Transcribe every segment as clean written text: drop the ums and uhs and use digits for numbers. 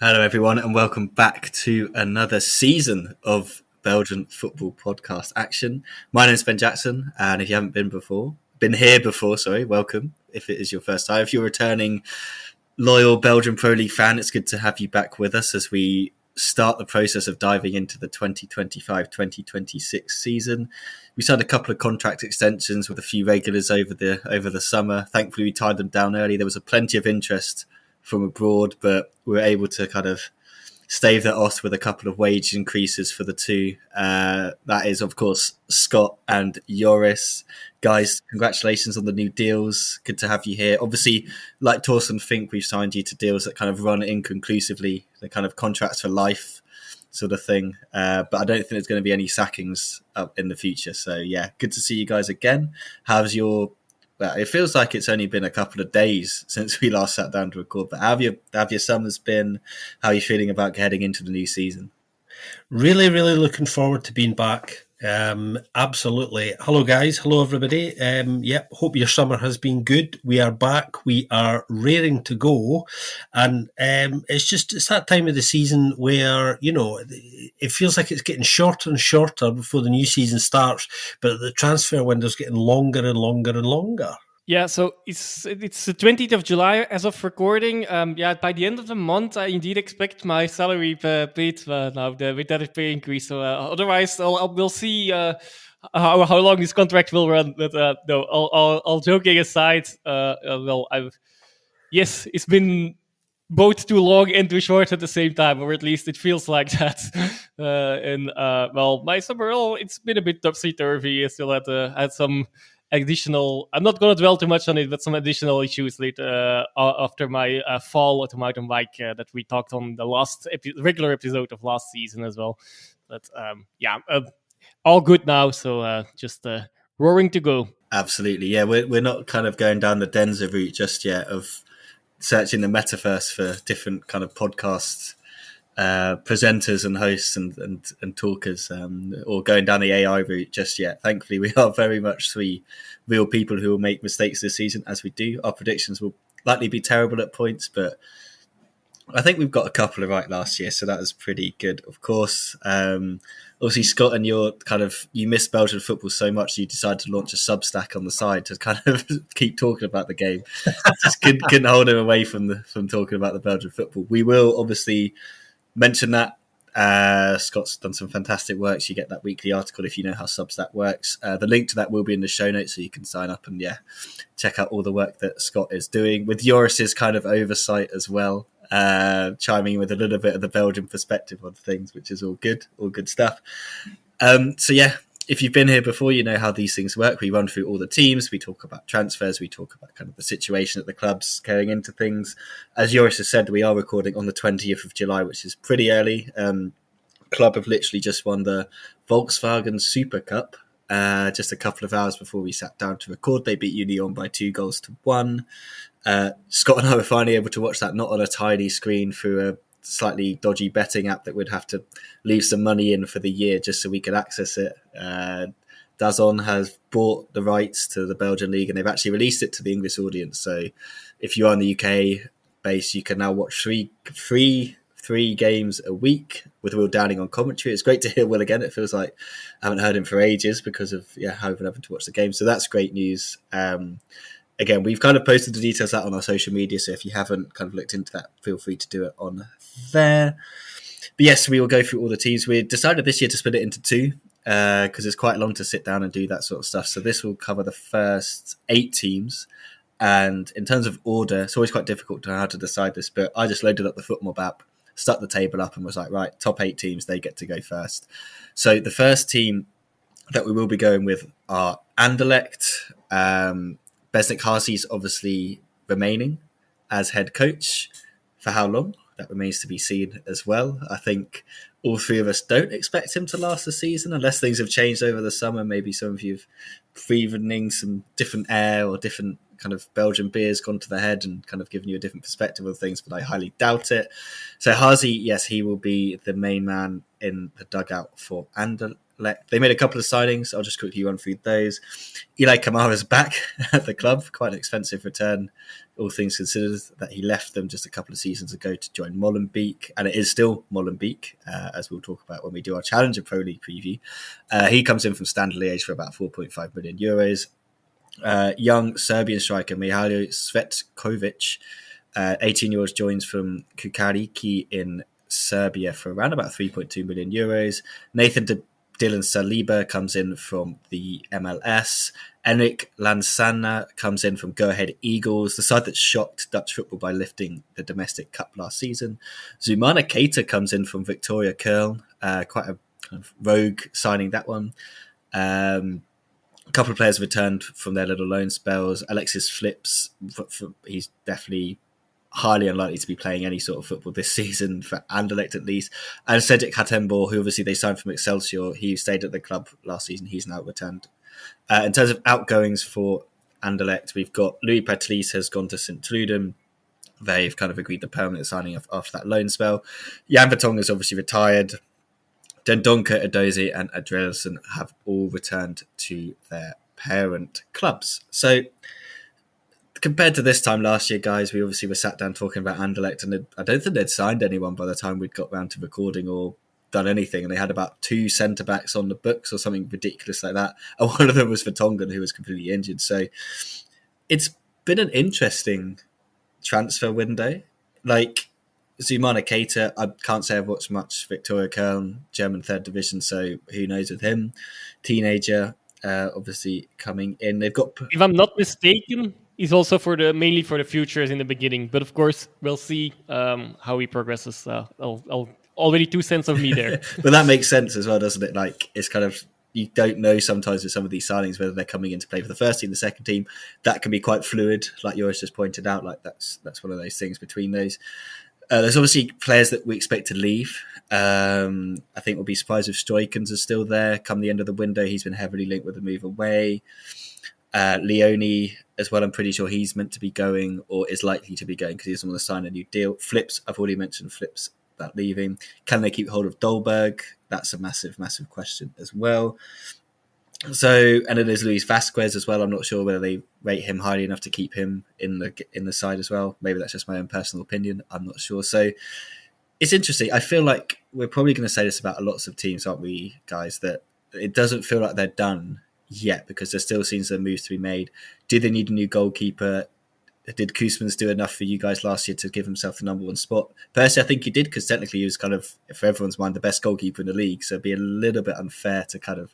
Hello, everyone, and welcome back to another season of Belgian Football Podcast Action. My name is Ben Jackson, and if you haven't been here before, welcome. If it is your first time, if you're a returning loyal Belgian Pro League fan, it's good to have you back with us as we start the process of diving into the 2025-2026 season. We signed a couple of contract extensions with a few regulars over the summer. Thankfully, we tied them down early. There was plenty of interest from abroad, but we were able to kind of stave that off with a couple of wage increases for the two. That is, of course, Scott and Joris. Guys, congratulations on the new deals. Good to have you here. Obviously, like Torsten Fink, we've signed you to deals that kind of run inconclusively, the kind of contracts for life sort of thing. But I don't think there's going to be any sackings up in the future. So, yeah, good to see you guys again. Well, it feels like it's only been a couple of days since we last sat down to record, but how have your summers been? How are you feeling about heading into the new season? Really looking forward to being back. Absolutely. Hello, guys. Hello, everybody. Hope your summer has been good. We are back. We are raring to go. And it's that time of the season where, it feels like it's getting shorter and shorter before the new season starts, but the transfer window's getting longer and longer and longer. Yeah, so it's the 20th of July as of recording. By the end of the month, I indeed expect my salary paid now with that pay increase. So otherwise, we'll see how long this contract will run. But no, all joking aside, it's been both too long and too short at the same time, or at least it feels like that. My summer, it's been a bit topsy-turvy. I still had some additional, I'm not going to dwell too much on it, but some additional issues later after my fall to mountain bike that we talked on the last regular episode of last season as well. But all good now, so just roaring to go. Absolutely, yeah. We're not kind of going down the Dender route just yet of searching the metaverse for different kind of podcasts. Presenters and hosts and talkers, or going down the AI route just yet. Thankfully, we are very much three real people who will make mistakes this season, as we do. Our predictions will likely be terrible at points, but I think we've got a couple of right last year, so that was pretty good, of course. Obviously, Scott, and you miss Belgian football so much, you decided to launch a Substack on the side to kind of keep talking about the game. Just couldn't hold him away from talking about the Belgian football. We will obviously mention that. Scott's done some fantastic work, so you get that weekly article if you know how Substack works. The link to that will be in the show notes, so you can sign up and check out all the work that Scott is doing with Joris's kind of oversight as well, chiming in with a little bit of the Belgian perspective on things, which is all good stuff. If you've been here before, you know how these things work. We run through all the teams. We talk about transfers. We talk about kind of the situation at the clubs going into things. As Joris has said, we are recording on the 20th of July, which is pretty early. Club have literally just won the Volkswagen Super Cup just a couple of hours before we sat down to record. They beat Union by 2-1. Scott and I were finally able to watch that, not on a tiny screen, through a slightly dodgy betting app that would have to leave some money in for the year just so we could access it. DAZN has bought the rights to the Belgian League, and they've actually released it to the English audience. So if you are in the UK base, you can now watch three games a week with Will Downing on commentary. It's great to hear Will again. It feels like I haven't heard him for ages because of how I've been having to watch the game. So that's great news. Again, we've kind of posted the details out on our social media, so if you haven't kind of looked into that, feel free to do it on there. But yes, we will go through all the teams. We decided this year to split it into two because it's quite long to sit down and do that sort of stuff. So this will cover the first 8 teams. And in terms of order, it's always quite difficult to know how to decide this, but I just loaded up the FootMob app, stuck the table up and was like, right, top 8 teams, they get to go first. So the first team that we will be going with are Anderlecht. Besnik Harsi's obviously remaining as head coach. For how long? That remains to be seen as well. I think all three of us don't expect him to last the season unless things have changed over the summer. Maybe some of you have breathing some different air or different kind of Belgian beers gone to the head and kind of given you a different perspective of things, but I highly doubt it. So Harsi, yes, he will be the main man in the dugout for Anderlecht. They made a couple of signings. I'll just quickly run through those. Eli Kamara's back at the club. Quite an expensive return, all things considered, that he left them just a couple of seasons ago to join Molenbeek. And it is still Molenbeek, as we'll talk about when we do our Challenger Pro League preview. He comes in from Standard Liège for about 4.5 million euros. Young Serbian striker Mihailo Svetkovic, 18 years, joins from Kukariki in Serbia for around about 3.2 million euros. Nathan Dylan Saliba comes in from the MLS. Enric Lansana comes in from Go Ahead Eagles, the side that shocked Dutch football by lifting the domestic cup last season. Zumana Keita comes in from Victoria Köln, quite a kind of rogue signing, that one. A couple of players returned from their little loan spells. Alexis Flips, he's definitely highly unlikely to be playing any sort of football this season for Anderlecht at least. And Cedric Hattenbor, who obviously they signed from Excelsior, he stayed at the club last season. He's now returned. In terms of outgoings for Anderlecht, we've got Louis Patlis has gone to St. Truden. They've kind of agreed the permanent signing after that loan spell. Jan Vertonghen has obviously retired. Dendoncker, Edozie and Adrielson have all returned to their parent clubs. So compared to this time last year, guys, we obviously were sat down talking about Anderlecht, and I don't think they'd signed anyone by the time we'd got round to recording or done anything. And they had about 2 centre-backs on the books or something ridiculous like that. And one of them was Vertonghen, who was completely injured. So it's been an interesting transfer window. Like Zumana Keita, I can't say I've watched much Victoria Köln, German 3rd Division, so who knows with him. Teenager, obviously coming in. They've got... If I'm not mistaken, he's also mainly for the futures in the beginning. But of course, we'll see how he progresses. I'll already 2 cents of me there. But that makes sense as well, doesn't it? Like, it's kind of, you don't know sometimes with some of these signings whether they're coming in to play for the first team, the second team. That can be quite fluid, like Joris just pointed out. Like, that's one of those things between those. There's obviously players that we expect to leave. I think we'll be surprised if Stoikens is still there come the end of the window. He's been heavily linked with the move away. Leone as well, I'm pretty sure he's meant to be going or is likely to be going because he doesn't want to sign a new deal. Flips, I've already mentioned Flips about leaving. Can they keep hold of Dolberg? That's a massive, massive question as well. So, and then there's Luis Vasquez as well. I'm not sure whether they rate him highly enough to keep him in the side as well. Maybe that's just my own personal opinion. I'm not sure. So it's interesting. I feel like we're probably going to say this about lots of teams, aren't we, guys? That it doesn't feel like they're done yet because there still seems some moves to be made. Do they need a new goalkeeper? Did Koosmans do enough for you guys last year to give himself the number 1 spot? Personally, I think he did because technically he was kind of, for everyone's mind, the best goalkeeper in the league. So it'd be a little bit unfair to kind of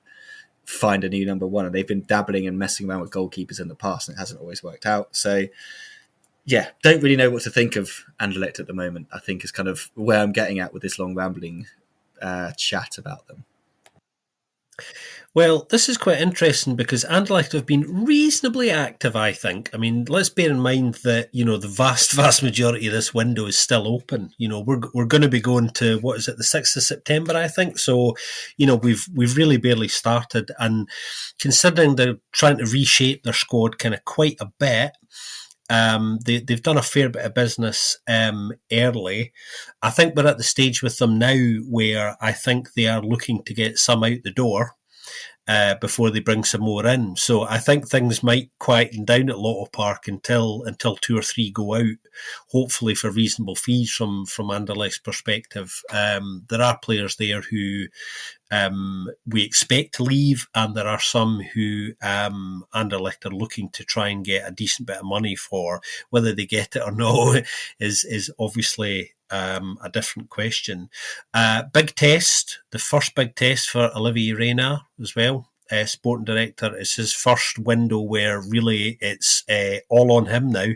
find a new number 1. And they've been dabbling and messing around with goalkeepers in the past and it hasn't always worked out. So yeah, don't really know what to think of Anderlecht at the moment, I think is kind of where I'm getting at with this long rambling chat about them. Well, this is quite interesting because Anderlecht have been reasonably active, I think. I mean, let's bear in mind that, the vast majority of this window is still open. We're going to be going to, what is it, the 6th of September, I think. So, we've really barely started. And considering they're trying to reshape their squad kind of quite a bit, they've done a fair bit of business early. I think we're at the stage with them now where I think they are looking to get some out the door before they bring some more in. So I think things might quieten down at Lotto Park until 2 or 3 go out, hopefully for reasonable fees from Anderlecht's perspective. There are players there who we expect to leave, and there are some who Anderlecht are looking to try and get a decent bit of money for. Whether they get it or not is obviously a different question. Big test, the first big test for Olivier Reynard as well. Sporting director. It's his first window where really it's all on him now.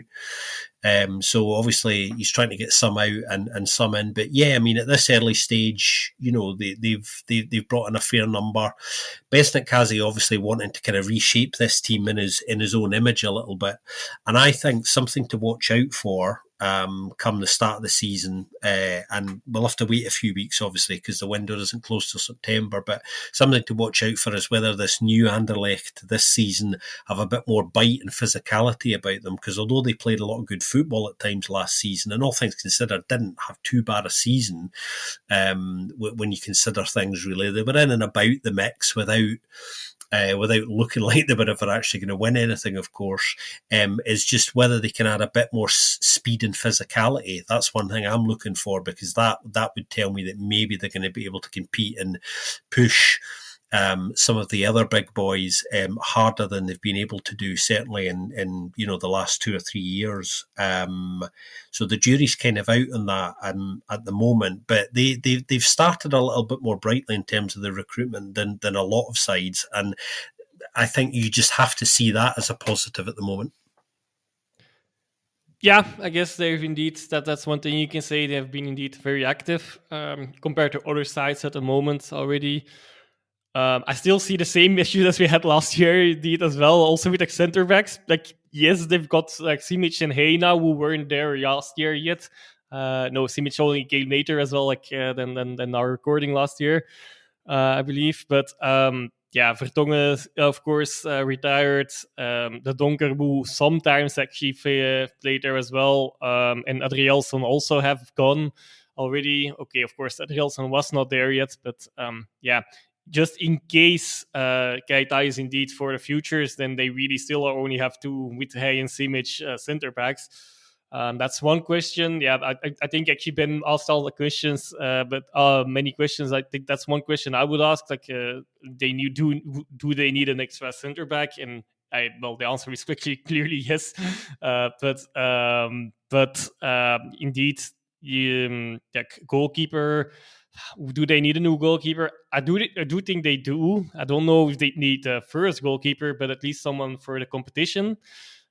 So obviously he's trying to get some out and some in, but yeah, I mean at this early stage, they've brought in a fair number. Besnik Kazi obviously wanting to kind of reshape this team in his own image a little bit, and I think something to watch out for come the start of the season, and we'll have to wait a few weeks, obviously, because the window doesn't close till September. But something to watch out for is whether this new Anderlecht this season have a bit more bite and physicality about them. Because although they played a lot of good football at times last season, and all things considered, didn't have too bad a season. When you consider things, really, they were in and about the mix without looking like they were ever actually going to win anything, of course, is just whether they can add a bit more speed and physicality. That's one thing I'm looking for, because that would tell me that maybe they're going to be able to compete and push some of the other big boys harder than they've been able to do, certainly in the last 2 or 3 years. So the jury's kind of out on that at the moment, but they've started a little bit more brightly in terms of the recruitment than a lot of sides, and I think you just have to see that as a positive at the moment. Yeah, I guess they've indeed, that's one thing you can say. They have been indeed very active compared to other sides at the moment already. I still see the same issues as we had last year, indeed, as well. Also with center backs, yes, they've got Simic and Hay now, who weren't there last year yet. No, Simic only came later as well, than our recording last year, I believe. But Vertongen, of course, retired. The Donker, who sometimes actually played there as well, and Adrielson also have gone already. Okay, of course, Adrielson was not there yet, but just in case Keita is indeed for the futures, then they really still only have two with Hay and Simic center backs. That's one question. Yeah, I think actually Ben asked all the questions, but many questions. I think that's one question I would ask. Do they need an extra center back? And the answer is clearly yes. But indeed, goalkeeper. Do they need a new goalkeeper? I do think they do. I don't know if they need a first goalkeeper, but at least someone for the competition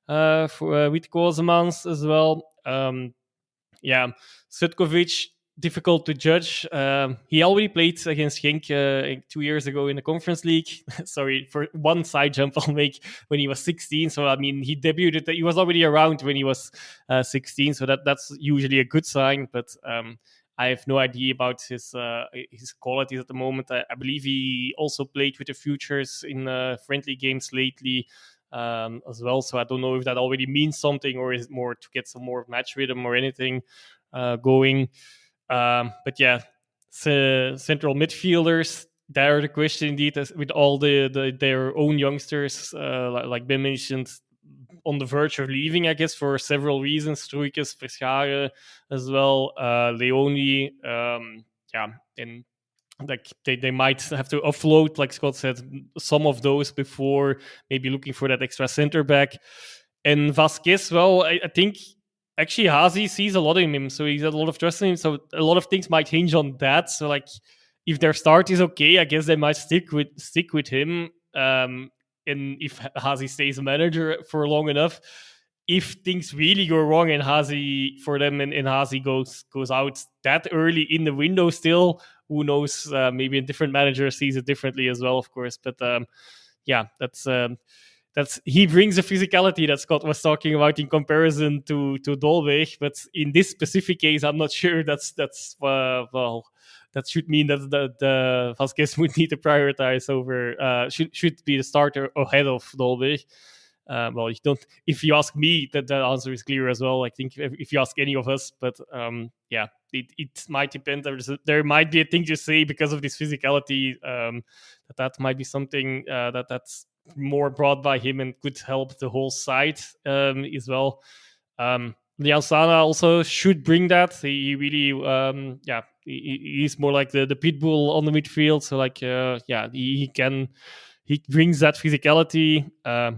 with Kozemans as well. Svetkovic, difficult to judge. He already played against Genk 2 years ago in the Conference League. Sorry, for one side jump I'll make, when he was 16. So, I mean, he debuted. He was already around when he was 16. So that's usually a good sign. But I have no idea about his qualities at the moment. I believe he also played with the futures in friendly games lately as well. So I don't know if that already means something, or is it more to get some more match rhythm or anything going. But yeah, central midfielders. There the question indeed, with all their own youngsters, like Ben mentioned, on the verge of leaving, I guess, for several reasons. Struikens, Verscharen as well, Leoni, and they might have to offload, like Scott said, some of those before maybe looking for that extra center back. And Vasquez, well, I think actually Hazi sees a lot in him, so he's had a lot of trust in him. So a lot of things might hinge on that. So if their start is okay, I guess they might stick with him. And if Hazi stays a manager for long enough, if things really go wrong and Hazi for them and Hazi goes out that early in the window, still, who knows? Maybe a different manager sees it differently as well, of course. But that's he brings the physicality that Scott was talking about in comparison to Dolberg. But in this specific case, I'm not sure that's that should mean that the Vasquez would need to prioritize over should be the starter ahead of Dolberg. You don't. If you ask me, that the answer is clear as well. I think if you ask any of us, but it might depend. There might be a thing to say because of this physicality. That might be something that's more brought by him and could help the whole side as well. Liansana also should bring that. He really, he's more like the pit bull on the midfield. So he brings that physicality.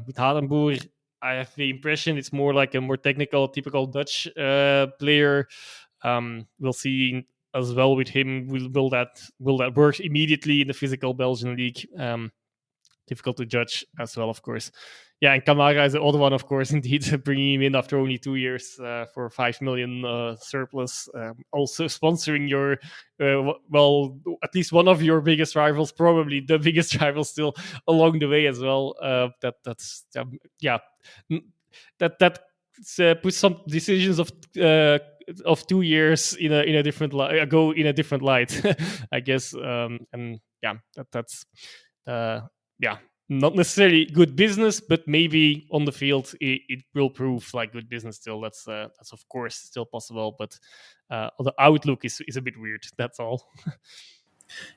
With Hadenboer, I have the impression it's more like a more technical, typical Dutch player. We'll see as well with him. Will that work immediately in the physical Belgian league? Difficult to judge as well, of course. Yeah, and Kamara is the other one, of course, indeed, bringing him in after only 2 years for 5 million surplus. Also sponsoring your, at least one of your biggest rivals, probably the biggest rival still along the way as well. That put some decisions of 2 years in a different light, go in a different light, I guess. And yeah, that's yeah, not necessarily good business, but maybe on the field it will prove like good business still. That's of course still possible, but the outlook is a bit weird. That's all.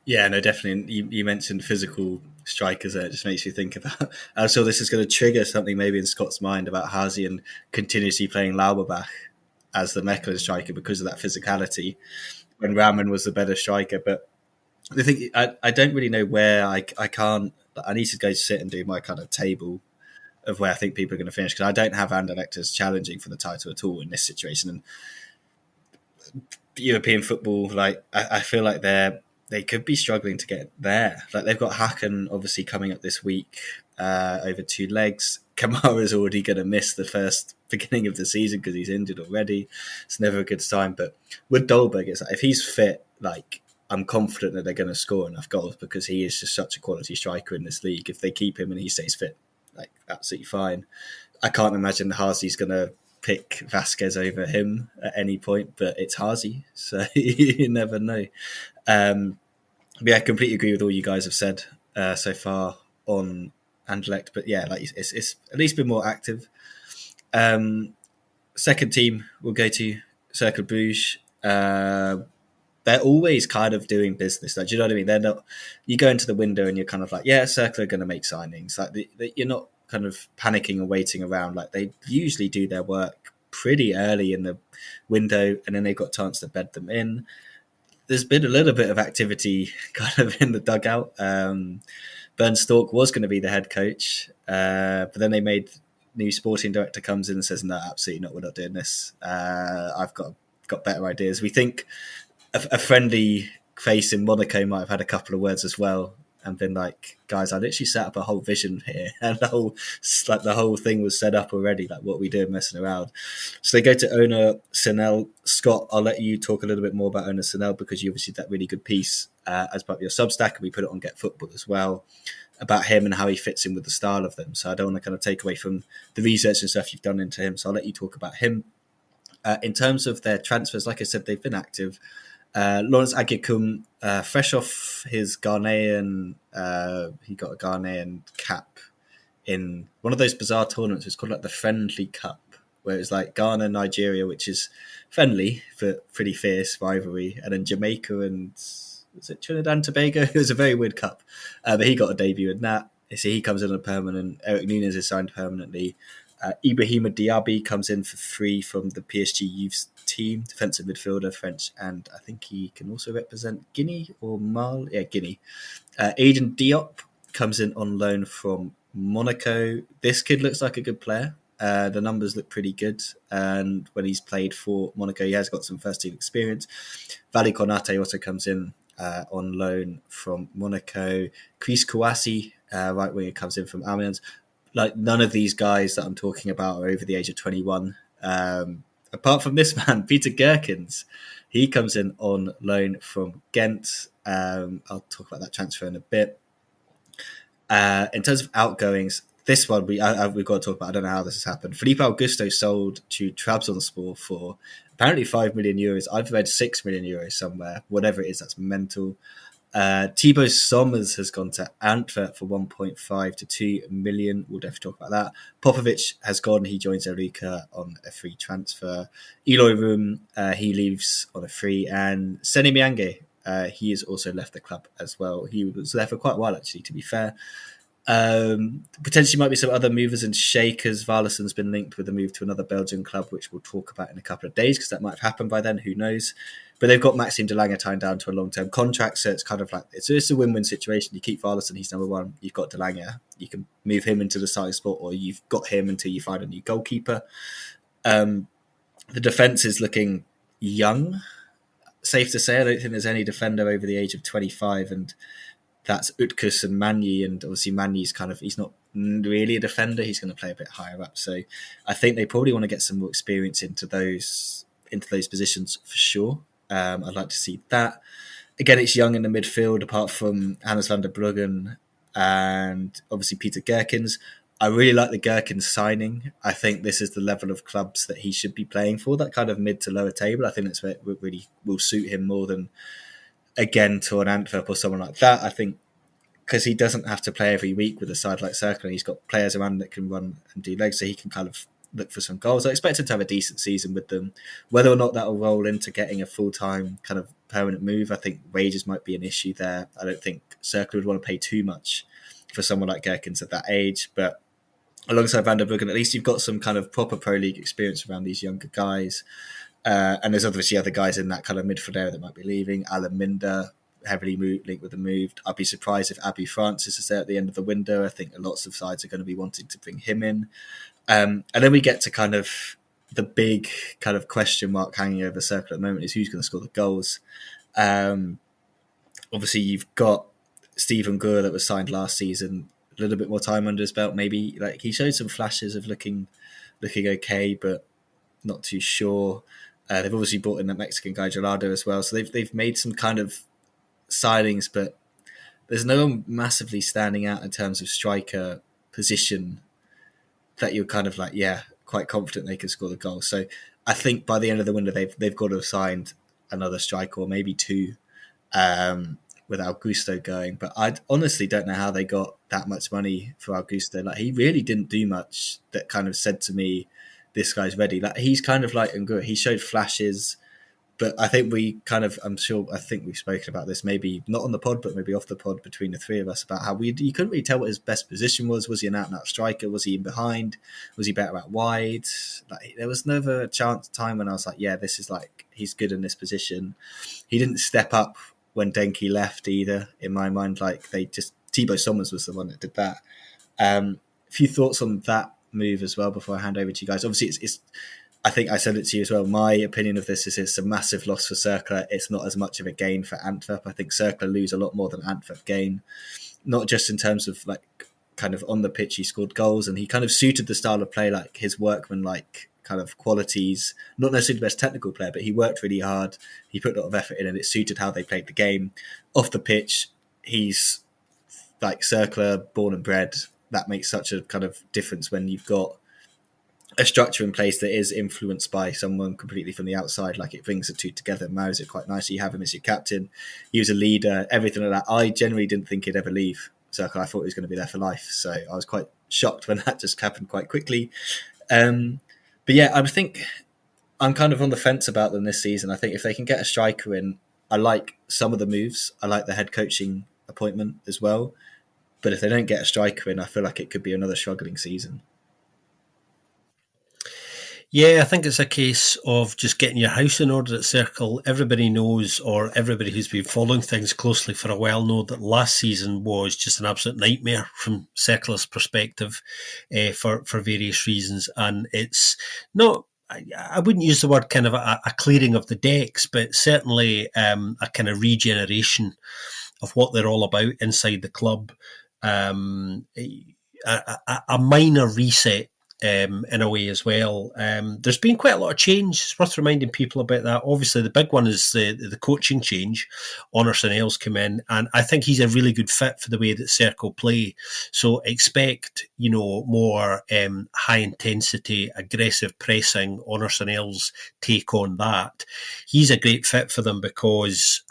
Yeah, no, definitely. You mentioned physical strikers there. It just makes you think about. I'm sure this is going to trigger something maybe in Scott's mind about Hazy and continuously playing Lauberbach as the Mechelen striker because of that physicality when Raman was the better striker. But the thing, I don't really know where I can't. I need to go sit and do my kind of table of where I think people are going to finish because I don't have Anderlecht as challenging for the title at all in this situation. And European football, like I feel like they could be struggling to get there. Like they've got Hacken obviously coming up this week over 2 legs. Kamara's already going to miss the first beginning of the season because he's injured already. It's never a good sign. But with Dolberg, it's like if he's fit, like I'm confident that they're going to score enough goals because he is just such a quality striker in this league. If they keep him and he stays fit, like absolutely fine. I can't imagine Hazy's going to pick Vasquez over him at any point, but it's Hazy, so you never know. Yeah, I completely agree with all you guys have said so far on Anderlecht, but yeah, like it's at least been more active. Second team we'll go to Cercle Brugge. They're always kind of doing business. Like, do you know what I mean? They're not. You go into the window and you're kind of like, yeah, Cercle are going to make signings. Like you're not kind of panicking or waiting around. Like they usually do their work pretty early in the window, and then they've got a chance to bed them in. There's been a little bit of activity kind of in the dugout. Bernd Stork was going to be the head coach, but then they made new sporting director comes in and says, no, absolutely not. We're not doing this. I've got better ideas. We think a friendly face in Monaco might have had a couple of words as well and been like, guys, I literally set up a whole vision here and the whole thing was set up already. Like, what we do messing around. So they go to owner Sinel. Scott, I'll let you talk a little bit more about owner Sinel because you obviously did that really good piece as part of your Substack, and we put it on Get Football as well about him and how he fits in with the style of them. So I don't want to kind of take away from the research and stuff you've done into him. So I'll let you talk about him. In terms of their transfers, like I said, they've been active. Lawrence Agikum, fresh off his Ghanaian, he got a Ghanaian cap in one of those bizarre tournaments. It's called like the Friendly Cup, where it's like Ghana, Nigeria, which is friendly but pretty fierce rivalry, and then Jamaica and was it Trinidad and Tobago? It was a very weird cup, but he got a debut in that. So he comes in on a permanent. Eric Nunes is signed permanently. Ibrahima Diaby comes in for free from the PSG youth team, defensive midfielder, French, and I think he can also represent Guinea or Mali. Yeah, Guinea. Aiden Diop comes in on loan from Monaco. This kid looks like a good player. The numbers look pretty good, and when he's played for Monaco, he has got some first team experience. Vali Konate also comes in on loan from Monaco. Chris Kouassi, right winger, comes in from Amiens. Like, none of these guys that I'm talking about are over the age of 21. Apart from this man, Peter Gherkins, he comes in on loan from Gent. I'll talk about that transfer in a bit. In terms of outgoings, this one we've got to talk about. I don't know how this has happened. Felipe Augusto sold to Trabzonspor for apparently 5 million euros. I've read 6 million euros somewhere. Whatever it is, that's mental. Thibaut Sommers has gone to Antwerp for 1.5 to 2 million. We'll definitely talk about that. Popovic has gone. He joins Erika on a free transfer. Eloy Room, he leaves on a free. And Sene Miange, he has also left the club as well. He was there for quite a while, actually, to be fair. Potentially might be some other movers and shakers. Varlason's been linked with a move to another Belgian club, which we'll talk about in a couple of days because that might have happened by then. Who knows? But they've got Maxime de Lange tied down to a long-term contract, so it's kind of like it's a win-win situation. You keep Varlason, he's number one. You've got de Lange, you can move him into the starting spot, or you've got him until you find a new goalkeeper. The defence is looking young. Safe to say, I don't think there's any defender over the age of 25, and that's Utkus and Manyi, and obviously Manyi's he's not really a defender. He's going to play a bit higher up. So I think they probably want to get some more experience into those positions for sure. I'd like to see that. Again, it's young in the midfield, apart from Hannes van der Bruggen and obviously Peter Gherkins. I really like the Gherkin signing. I think this is the level of clubs that he should be playing for, that kind of mid to lower table. I think that's where it really will suit him more than, again, to an Antwerp or someone like that. I think because he doesn't have to play every week with a side like Cercle, and he's got players around that can run and do legs, so he can kind of look for some goals. I expect him to have a decent season with them. Whether or not that will roll into getting a full-time kind of permanent move, I think wages might be an issue there. I don't think Cercle would want to pay too much for someone like Gherkins at that age, but alongside Van der Bruggen, at least you've got some kind of proper Pro League experience around these younger guys. And there's obviously other guys in that kind of midfield area that might be leaving. Alan Minder, heavily linked with the move. I'd be surprised if Abu Francis is there at the end of the window. I think lots of sides are going to be wanting to bring him in. And then we get to kind of the big kind of question mark hanging over Cercle at the moment is who's going to score the goals. Obviously, you've got Stephen Gore that was signed last season, a little bit more time under his belt. Maybe like he showed some flashes of looking okay, but not too sure. They've obviously brought in that Mexican guy Gelado as well, so they've made some kind of signings, but there's no one massively standing out in terms of striker position that you're kind of like, yeah, quite confident they can score the goal. So I think by the end of the window, they've got to have signed another striker or maybe two, with Augusto going. But I honestly don't know how they got that much money for Augusto. Like, he really didn't do much that kind of said to me, this guy's ready. Like, he's kind of like Ngura. He showed flashes, but I think I think we've spoken about this, maybe not on the pod, but maybe off the pod between the three of us, about how you couldn't really tell what his best position was. Was he an out-and-out striker? Was he in behind? Was he better out wide? Like, there was never a time when I was like, yeah, this is like, he's good in this position. He didn't step up when Denki left either, in my mind. Like, Thibaut Sommers was the one that did that. A few thoughts on that move as well before I hand over to you guys. Obviously, it's I think I said it to you as well. My opinion of this is it's a massive loss for Cercle. It's not as much of a gain for Antwerp. I think Cercle lose a lot more than Antwerp gain, not just in terms of like kind of on the pitch. He scored goals and he kind of suited the style of play, like his workman-like kind of qualities. Not necessarily the best technical player, but he worked really hard. He put a lot of effort in, and it suited how they played the game. Off the pitch, he's like Cercle, born and bred. That makes such a kind of difference when you've got a structure in place that is influenced by someone completely from the outside. Like, it brings the two together, marries it quite nicely. You have him as your captain. He was a leader, everything like that. I generally didn't think he'd ever leave Cercle. I thought he was going to be there for life. So I was quite shocked when that just happened quite quickly. But yeah, I think I'm kind of on the fence about them this season. I think if they can get a striker in, I like some of the moves. I like the head coaching appointment as well. But if they don't get a striker in, I feel like it could be another struggling season. Yeah, I think it's a case of just getting your house in order at Cercle. Everybody knows, or everybody who's been following things closely for a while know, that last season was just an absolute nightmare from Cercle's perspective for various reasons. And it's not, I wouldn't use the word kind of a clearing of the decks, but certainly a kind of regeneration of what they're all about inside the club. A minor reset in a way as well. There's been quite a lot of change. It's worth reminding people about that. Obviously, the big one is the coaching change. Honor Sanel's come in, and I think he's a really good fit for the way that Cercle play. So expect, more high intensity, aggressive pressing. Honor Sanel's take on that. He's a great fit for them because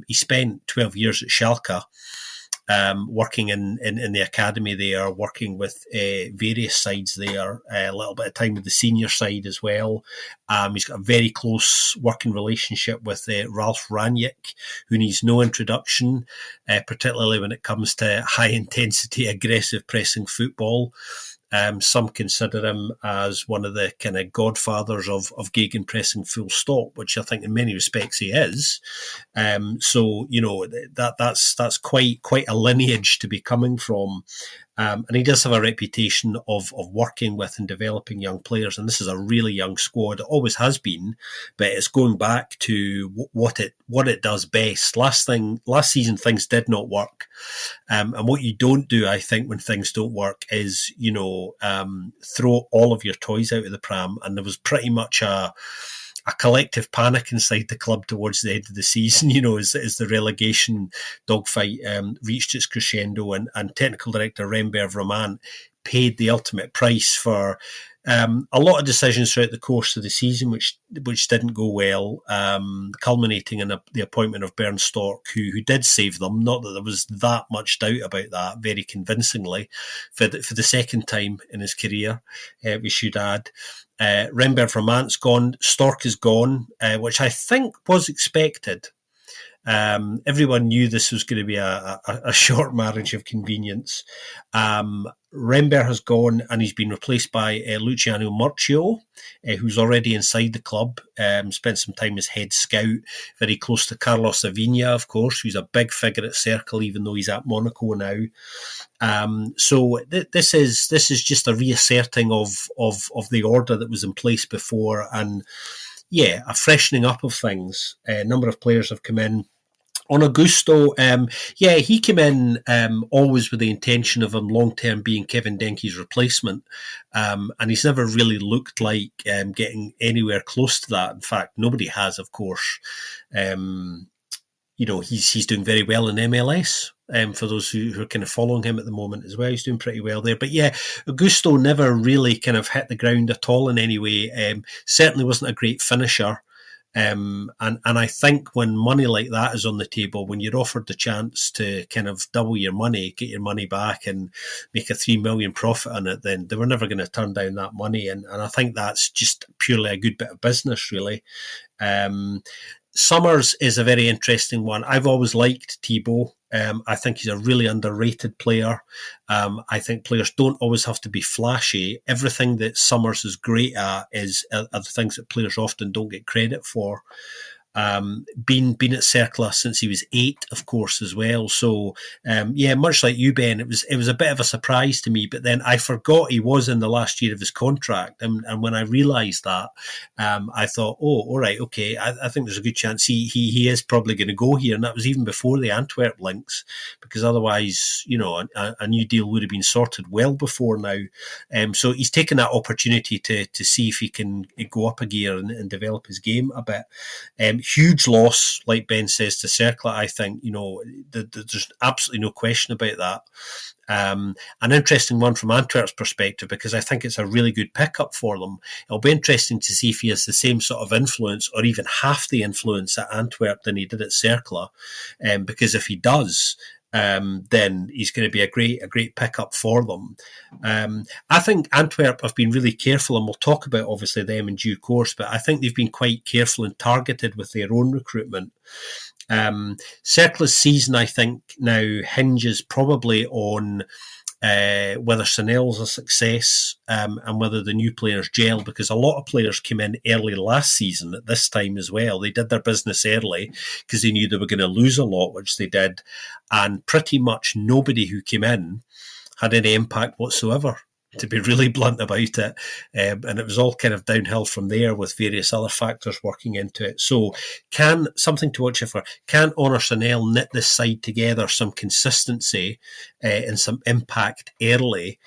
he spent 12 years at Schalke. Working in the academy there, working with various sides there, a little bit of time with the senior side as well. He's got a very close working relationship with Ralf Rangnick, who needs no introduction, particularly when it comes to high-intensity, aggressive pressing football. Some consider him as one of the kind of godfathers of gegenpressing full stop, which I think in many respects he is. So, that's quite a lineage to be coming from. And he does have a reputation of working with and developing young players. And this is a really young squad. It always has been, but it's going back to what it does best. Last season, things did not work. And what you don't do, I think, when things don't work is, throw all of your toys out of the pram. And there was pretty much a collective panic inside the club towards the end of the season, as the relegation dogfight reached its crescendo, and technical director Rember Roman paid the ultimate price for a lot of decisions throughout the course of the season, which didn't go well, culminating in the appointment of Bernd Storck, who did save them. Not that there was that much doubt about that, very convincingly, for the second time in his career, we should add. Rembert Vermaat's gone, Storck is gone, which I think was expected. Everyone knew this was going to be a short marriage of convenience. Rembert has gone and he's been replaced by Luciano Murcio, who's already inside the club, spent some time as head scout, very close to Carlos Aviña, of course, who's a big figure at Cercle, even though he's at Monaco now. So this is just a reasserting of the order that was in place before, and a freshening up of things. A number of players have come in. On Augusto, he came in always with the intention of him long-term being Kevin Denke's replacement, and he's never really looked like getting anywhere close to that. In fact, nobody has, of course. He's doing very well in MLS. For those who are kind of following him at the moment as well, he's doing pretty well there. But Augusto never really kind of hit the ground at all in any way. Certainly wasn't a great finisher. And I think when money like that is on the table, when you're offered the chance to kind of double your money, get your money back and make a 3 million profit on it, then they were never going to turn down that money. And I think that's just purely a good bit of business, really. Summers is a very interesting one. I've always liked Thibaut. I think he's a really underrated player. I think players don't always have to be flashy. Everything that Summers is great at are the things that players often don't get credit for. Been at Cercle since he was 8, of course, as well. So, much like you, Ben, it was a bit of a surprise to me. But then I forgot he was in the last year of his contract, and when I realised that, I thought, oh, all right, okay, I think there's a good chance he is probably going to go here, and that was even before the Antwerp links, because otherwise, a new deal would have been sorted well before now. So he's taken that opportunity to see if he can go up a gear and develop his game a bit. Huge loss, like Ben says, to Cercle. I think, there's absolutely no question about that. An interesting one from Antwerp's perspective, because I think it's a really good pickup for them. It'll be interesting to see if he has the same sort of influence, or even half the influence at Antwerp than he did at Cercle. Because if he does, then he's going to be a great pickup for them. I think Antwerp have been really careful, and we'll talk about obviously them in due course, but I think they've been quite careful and targeted with their own recruitment. Cercle's season, I think, now hinges probably on whether Sanel's a success, and whether the new players gel, because a lot of players came in early last season at this time as well. They did their business early because they knew they were going to lose a lot, which they did, and pretty much nobody who came in had any impact whatsoever, to be really blunt about it. And it was all kind of downhill from there, with various other factors working into it. So something to watch for, can Honor Chanel knit this side together, some consistency and some impact early?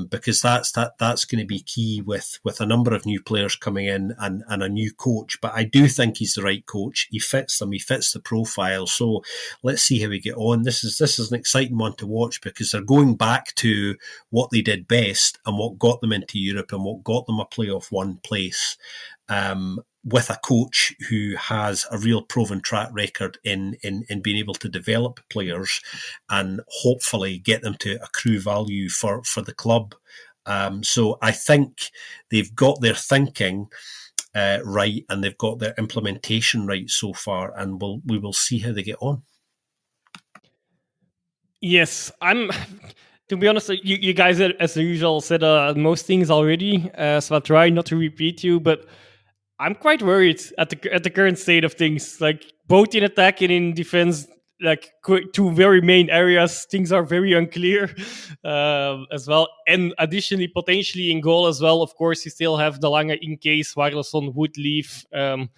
Because that's going to be key with a number of new players coming in and a new coach. But I do think he's the right coach. He fits them. He fits the profile. So let's see how we get on. This is an exciting one to watch, because they're going back to what they did best and what got them into Europe and what got them a playoff one place. With a coach who has a real proven track record in being able to develop players and hopefully get them to accrue value for the club. So I think they've got their thinking right, and they've got their implementation right so far, and we will see how they get on. Yes, to be honest, you guys, as usual, said most things already, so I'll try not to repeat you, but I'm quite worried at the current state of things. Like, both in attack and in defense, like two very main areas, things are very unclear as well. And additionally, potentially in goal as well. Of course, you still have De Lange in case Warleson would leave. That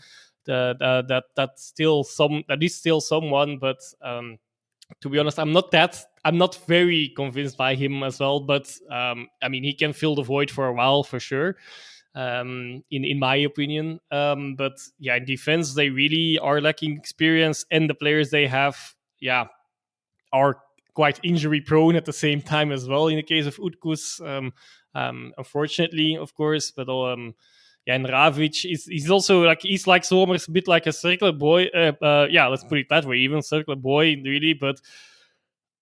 is still someone, but to be honest, I'm not very convinced by him as well. But he can fill the void for a while for sure. In my opinion, but in defense they really are lacking experience, and the players they have are quite injury prone at the same time as well in the case of Utkus, unfortunately, of course. But and Ravic he's also he's like Somers, a bit like a Cercle boy. Let's put it that way, even Cercle boy really. But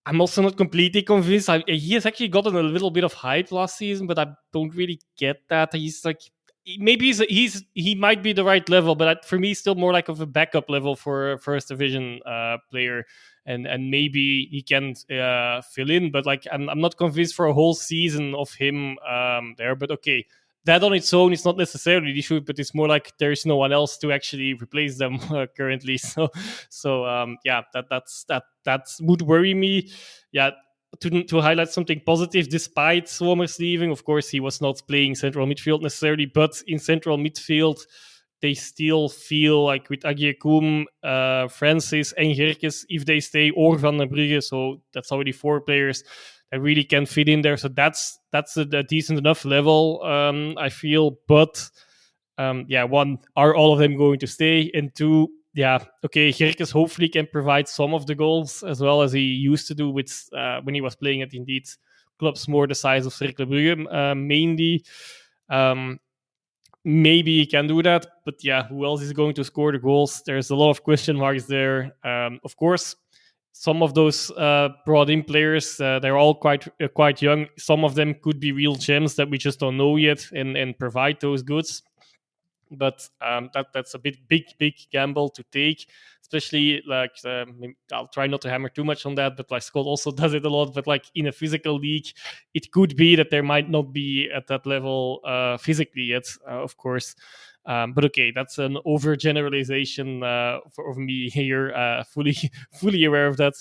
I'm also not completely convinced. He has actually gotten a little bit of hype last season, but I don't really get that. He's maybe he might be the right level, but for me, still more like of a backup level for a first division player, and maybe he can fill in. But I'm not convinced for a whole season of him there. But okay, that on its own is not necessarily the issue, but it's more like there's no one else to actually replace them currently. So that would worry me. Yeah. To highlight something positive, despite Somers leaving, of course, he was not playing central midfield necessarily, but in central midfield, they still feel like with Agyekum, Francis, and Gerkes, if they stay, or Van der Brugge, so that's already 4 players that really can fit in there. So that's a decent enough level, I feel. But one, are all of them going to stay? And 2, Gerkes hopefully can provide some of the goals as well as he used to do with when he was playing at indeed clubs more the size of Cercle Brugge, mainly. Maybe he can do that, but who else is going to score the goals? There's a lot of question marks there. Of course, some of those brought in players, they're all quite young. Some of them could be real gems that we just don't know yet and provide those goods. But that's a big gamble to take, especially I'll try not to hammer too much on that, but Scott also does it a lot. But in a physical league, it could be that there might not be at that level physically yet, of course. But okay, that's an overgeneralization of me here. Fully aware of that.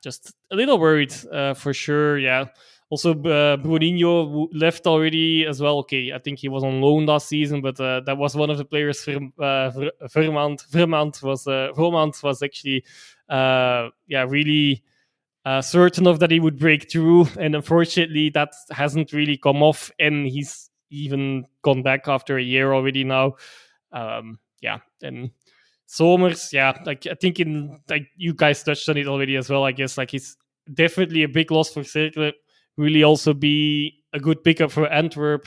Just a little worried for sure. Yeah. Also, Bruninho left already as well. Okay, I think he was on loan last season, but that was one of the players. Vermand was actually, really certain of that he would break through, and unfortunately, that hasn't really come off. And he's even gone back after a year already now. And Somers, I think you guys touched on it already as well. I guess he's definitely a big loss for Cercle. Really also be a good pickup for Antwerp.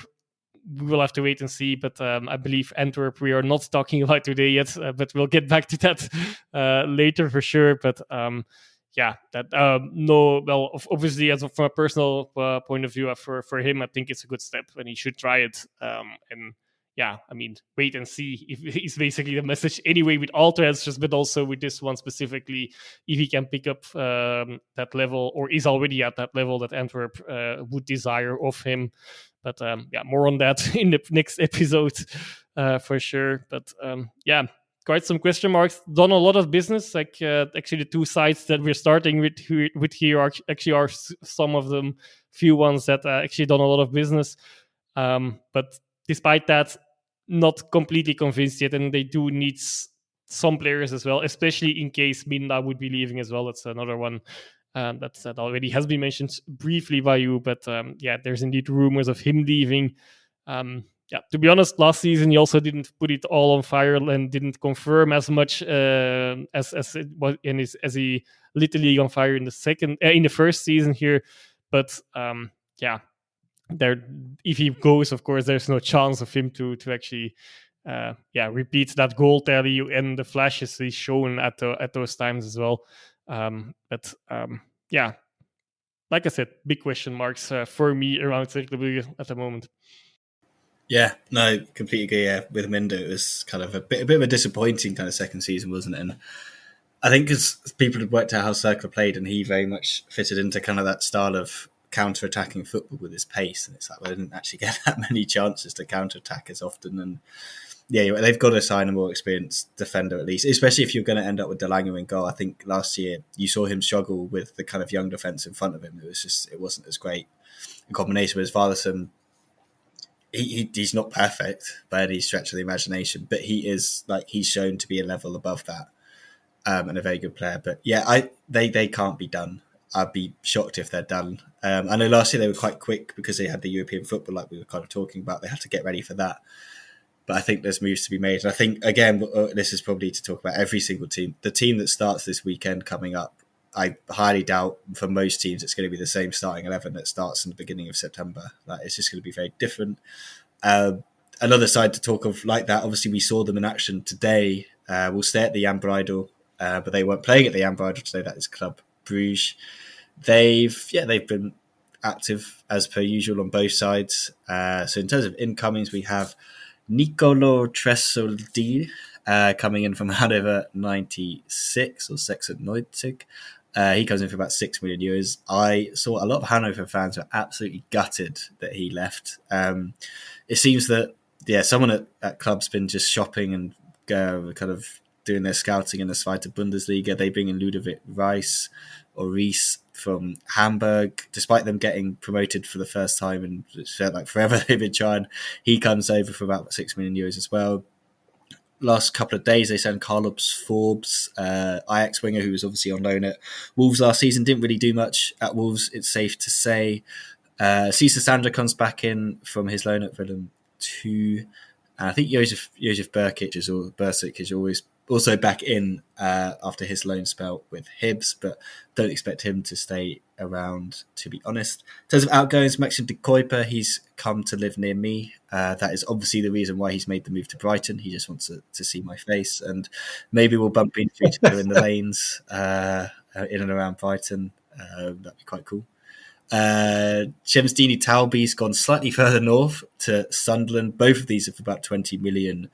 We will have to wait and see, but I believe Antwerp we are not talking about today yet, but we'll get back to that later for sure. But obviously, from a personal point of view, for him, I think it's a good step and he should try it. Wait and see is basically the message anyway with all transfers, but also with this one specifically, if he can pick up that level or is already at that level that Antwerp would desire of him. But more on that in the next episode for sure. But quite some question marks. Done a lot of business. Actually, the 2 sites that we're starting with here are some of them few ones that actually done a lot of business. But despite that, not completely convinced yet, and they do need some players as well, especially in case Minda would be leaving as well. That's another one that already has been mentioned briefly by you, but there's indeed rumors of him leaving. To be honest, last season he also didn't put it all on fire and didn't confirm as much as it was, and as he lit the league on fire in the first season here. But there, if he goes, of course, there's no chance of him to actually repeat that goal tally and the flashes he's shown at those times as well. Like I said, big question marks for me around Cercle Brugge at the moment. Yeah, no, completely agree. Yeah, with Minda, it was kind of a bit of a disappointing kind of second season, wasn't it? And I think because people had worked out how Cercle played, and he very much fitted into kind of that style of counter-attacking football with his pace, and it's they didn't actually get that many chances to counter-attack as often. And they've got to sign a more experienced defender at least, especially if you're going to end up with Delange in goal. I think last year you saw him struggle with the kind of young defence in front of him. It wasn't as great in combination with Vardason. He's not perfect by any stretch of the imagination, but he's shown to be a level above that, and a very good player. But they can't be done. I'd be shocked if they're done. I know last year they were quite quick because they had the European football, like we were kind of talking about. They had to get ready for that. But I think there's moves to be made. And I think, again, this is probably to talk about every single team. The team that starts this weekend coming up, I highly doubt for most teams it's going to be the same starting 11 that starts in the beginning of September. Like, it's just going to be very different. Another side to talk of like that, obviously we saw them in action today. We'll stay at the Jan Breidel, but they weren't playing at the Jan Breidel today. That is Club Brugge. They've been active as per usual on both sides. So in terms of incomings, we have Nicolo Tresoldi coming in from Hannover 96 or 96. He comes in for about €6 million. I saw a lot of Hannover fans were absolutely gutted that he left. It seems that someone at club's been just shopping and kind of doing their scouting in the Zweite Bundesliga. They bring in Ludovic Reis from Hamburg, despite them getting promoted for the first time, and it felt like forever they've been trying. He comes over for about €6 million as well. Last couple of days, they sent Carlos Forbes, Ajax winger, who was obviously on loan at Wolves last season. Didn't really do much at Wolves, it's safe to say. Cesar Sandra comes back in from his loan at Willem 2. And I think Josef Burkic is always also back in after his loan spell with Hibs, but don't expect him to stay around, to be honest. In terms of outgoings, Maxim de Kuiper, he's come to live near me. That is obviously the reason why he's made the move to Brighton. He just wants to see my face, and maybe we'll bump into each other in the lanes in and around Brighton. That'd be quite cool. Shemsdini Talby's gone slightly further north to Sunderland. Both of these are for about €20 million.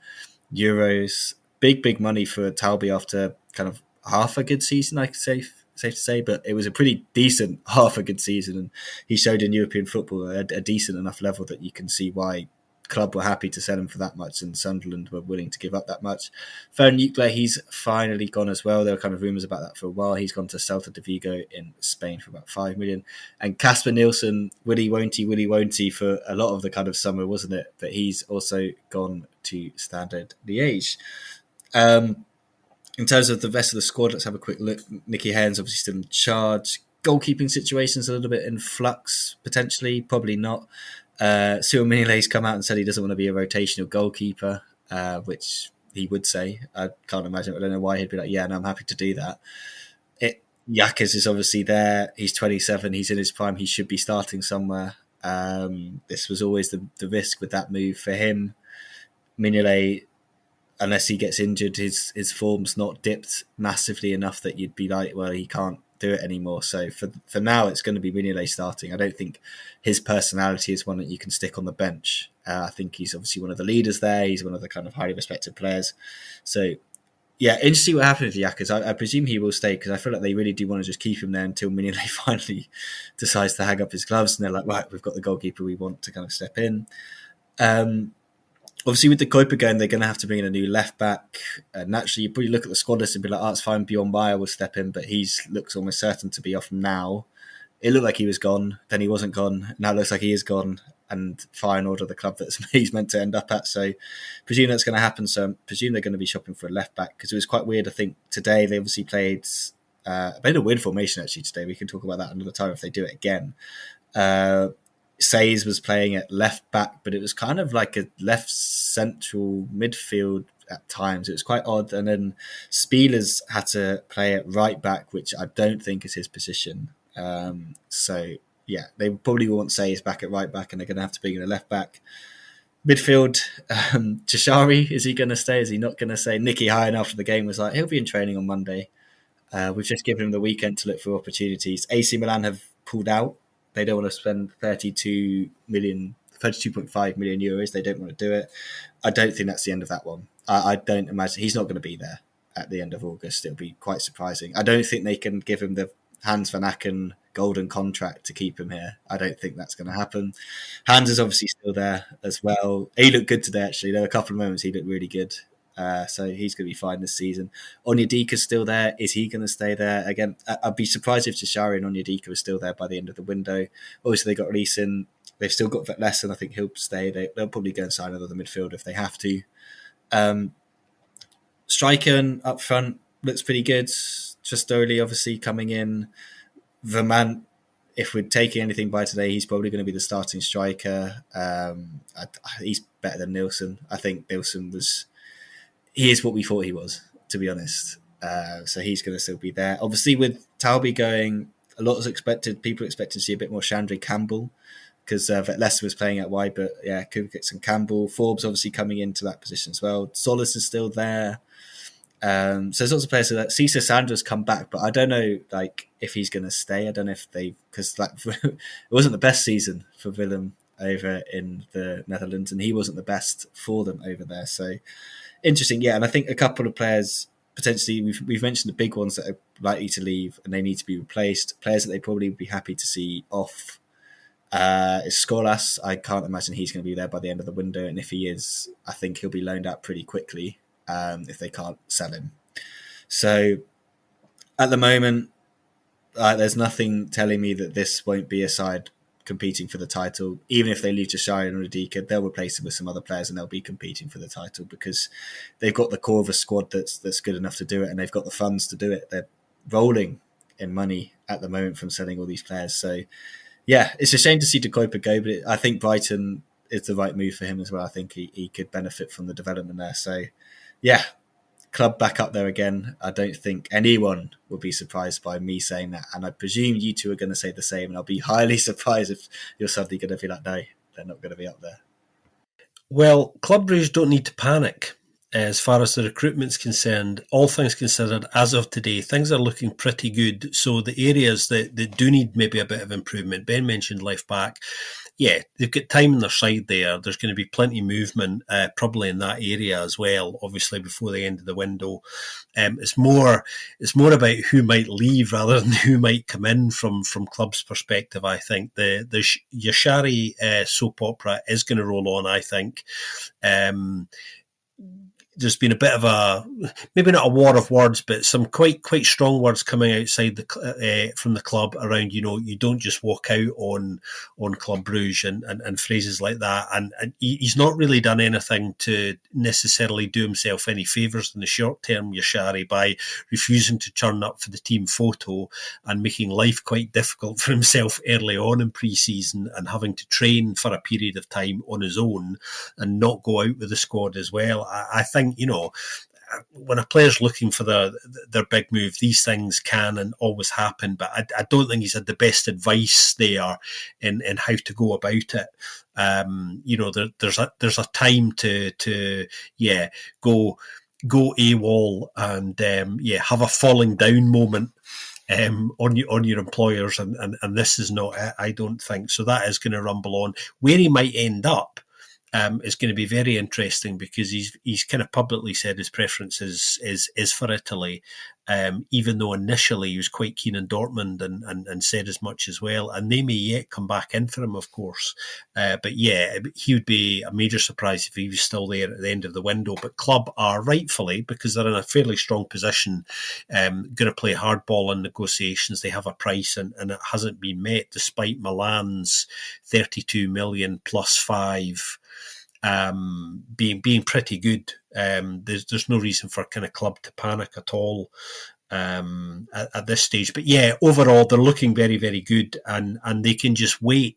Big money for Talby after kind of half a good season, I could safe to say, but it was a pretty decent half a good season, and he showed in European football a decent enough level that you can see why club were happy to sell him for that much, and Sunderland were willing to give up that much. Fern Nukle, he's finally gone as well. There were kind of rumours about that for a while. He's gone to Celta de Vigo in Spain for about €5 million. And Casper Nielsen, Willy won't he for a lot of the kind of summer, wasn't it? But he's also gone to Standard Liège. In terms of the rest of the squad, let's have a quick look. Nicky Haynes obviously still in charge. Goalkeeping situation's a little bit in flux, potentially, probably not. Cyril Mignolet's come out and said he doesn't want to be a rotational goalkeeper, which he would say. I can't imagine. I don't know why he'd be like, yeah, no, I'm happy to do that. Yakas is obviously there. He's 27. He's in his prime. He should be starting somewhere. This was always the risk with that move for him. Mignolet, unless he gets injured, his form's not dipped massively enough that you'd be like, well, he can't do it anymore. So for now, it's going to be Mignolet starting. I don't think his personality is one that you can stick on the bench. I think he's obviously one of the leaders there. He's one of the kind of highly respected players. So yeah, interesting to see what happens with Yakas. I presume he will stay, because I feel like they really do want to just keep him there until Mignolet finally decides to hang up his gloves and they're like, right, we've got the goalkeeper we want to kind of step in. Obviously, with the Kuiper going, they're going to have to bring in a new left back. Naturally, you probably look at the squad list and be like, oh, it's fine, Bjorn Meyer will step in, but he looks almost certain to be off now. It looked like he was gone, then he wasn't gone. Now it looks like he is gone, and fine order the club that he's meant to end up at. So I presume that's going to happen. So I presume they're going to be shopping for a left back, because it was quite weird. I think today they obviously played a weird formation actually today. We can talk about that another time if they do it again. Says was playing at left back, but it was kind of like a left central midfield at times. It was quite odd. And then Spielers had to play at right back, which I don't think is his position. So yeah, they probably won't say he's back at right back, and they're going to have to bring in a left back. Midfield, Chashari, is he going to stay? Is he not going to stay? Nicky Hine after the game was like, he'll be in training on Monday. We've just given him the weekend to look for opportunities. AC Milan have pulled out. They don't want to spend 32.5 million euros. They don't want to do it. I don't think that's the end of that one. I don't imagine he's not going to be there at the end of August. It'll be quite surprising. I don't think they can give him the Hans van Aken golden contract to keep him here. I don't think that's going to happen. Hans is obviously still there as well. He looked good today, actually. There were a couple of moments he looked really good. So he's going to be fine this season. Onyedika's still there. Is he going to stay there? Again, I'd be surprised if Chashari and Onyedika are still there by the end of the window. Obviously, they got Leeson. They've still got Vetlesen. I think he'll stay. They'll probably go and sign another midfielder if they have to. Striker up front looks pretty good. Trastoli obviously coming in. Vermont if we're taking anything by today, he's probably going to be the starting striker. He's better than Nielsen. I think Nielsen he is what we thought he was, to be honest. So he's going to still be there. Obviously, with Talby going, a lot was expected. People expected to see a bit more Chandri Campbell because Leicester was playing out wide. But yeah, Kubica and Campbell. Forbes obviously coming into that position as well. Solis is still there. So there's lots of players that Cesar Sandra's come back, but I don't know if he's going to stay. I don't know if because it wasn't the best season for Willem over in the Netherlands, and he wasn't the best for them over there. So interesting, yeah. And I think a couple of players potentially we've mentioned the big ones that are likely to leave and they need to be replaced. Players that they probably would be happy to see off is Skolas. I can't imagine he's going to be there by the end of the window, and if he is, I think he'll be loaned out pretty quickly. If they can't sell him. So at the moment, there's nothing telling me that this won't be a side competing for the title. Even if they lose to Shire and Radika, they'll replace them with some other players and they'll be competing for the title because they've got the core of a squad that's good enough to do it, and they've got the funds to do it. They're rolling in money at the moment from selling all these players. So yeah, it's a shame to see De Kuyper go, but I think Brighton is the right move for him as well. I think he could benefit from the development there. So yeah, club back up there again. I don't think anyone will be surprised by me saying that. And I presume you two are going to say the same. And I'll be highly surprised if you're suddenly going to be like, no, they're not going to be up there. Well, Club Brugge don't need to panic as far as the recruitment's concerned. All things considered, as of today, things are looking pretty good. So the areas that do need maybe a bit of improvement, Ben mentioned left back. Yeah, they've got time on their side there. There's going to be plenty of movement probably in that area as well, obviously before the end of the window. It's more about who might leave rather than who might come in from club's perspective, I think. The Yashari soap opera is going to roll on, I think. There's been a bit of a, maybe not a war of words, but some quite strong words coming outside from the club around, you don't just walk out on Club Brugge and phrases like that. And he's not really done anything to necessarily do himself any favours in the short term, Yashari, by refusing to turn up for the team photo and making life quite difficult for himself early on in pre-season and having to train for a period of time on his own and not go out with the squad as well. I think, when a player's looking for their big move, these things can and always happen. But I don't think he's had the best advice there in how to go about it. There's a time to go AWOL and have a falling down moment on your employers, and this is not it, I don't think. So that is going to rumble on. Where he might end up is going to be very interesting because he's kind of publicly said his preference is for Italy, even though initially he was quite keen on Dortmund and said as much as well. And they may yet come back in for him, of course. But yeah, he would be a major surprise if he was still there at the end of the window. But club are rightfully, because they're in a fairly strong position, going to play hardball in negotiations. They have a price and it hasn't been met despite Milan's 32 million plus 5 being pretty good. There's no reason for kind of club to panic at all at this stage. But yeah, overall they're looking very, very good, and they can just wait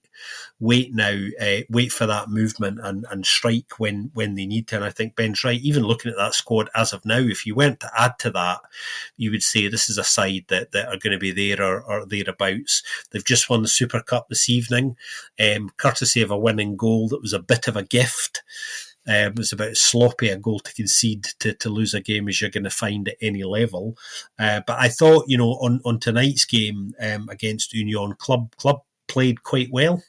now, wait for that movement and strike when they need to. And I think Ben's right. Even looking at that squad as of now, if you went to add to that, you would say this is a side that are going to be there or thereabouts. They've just won the Super Cup this evening, courtesy of a winning goal that was a bit of a gift. It was about as sloppy a goal to concede to lose a game as you're going to find at any level. But I thought, on tonight's game against Union, Club played quite well.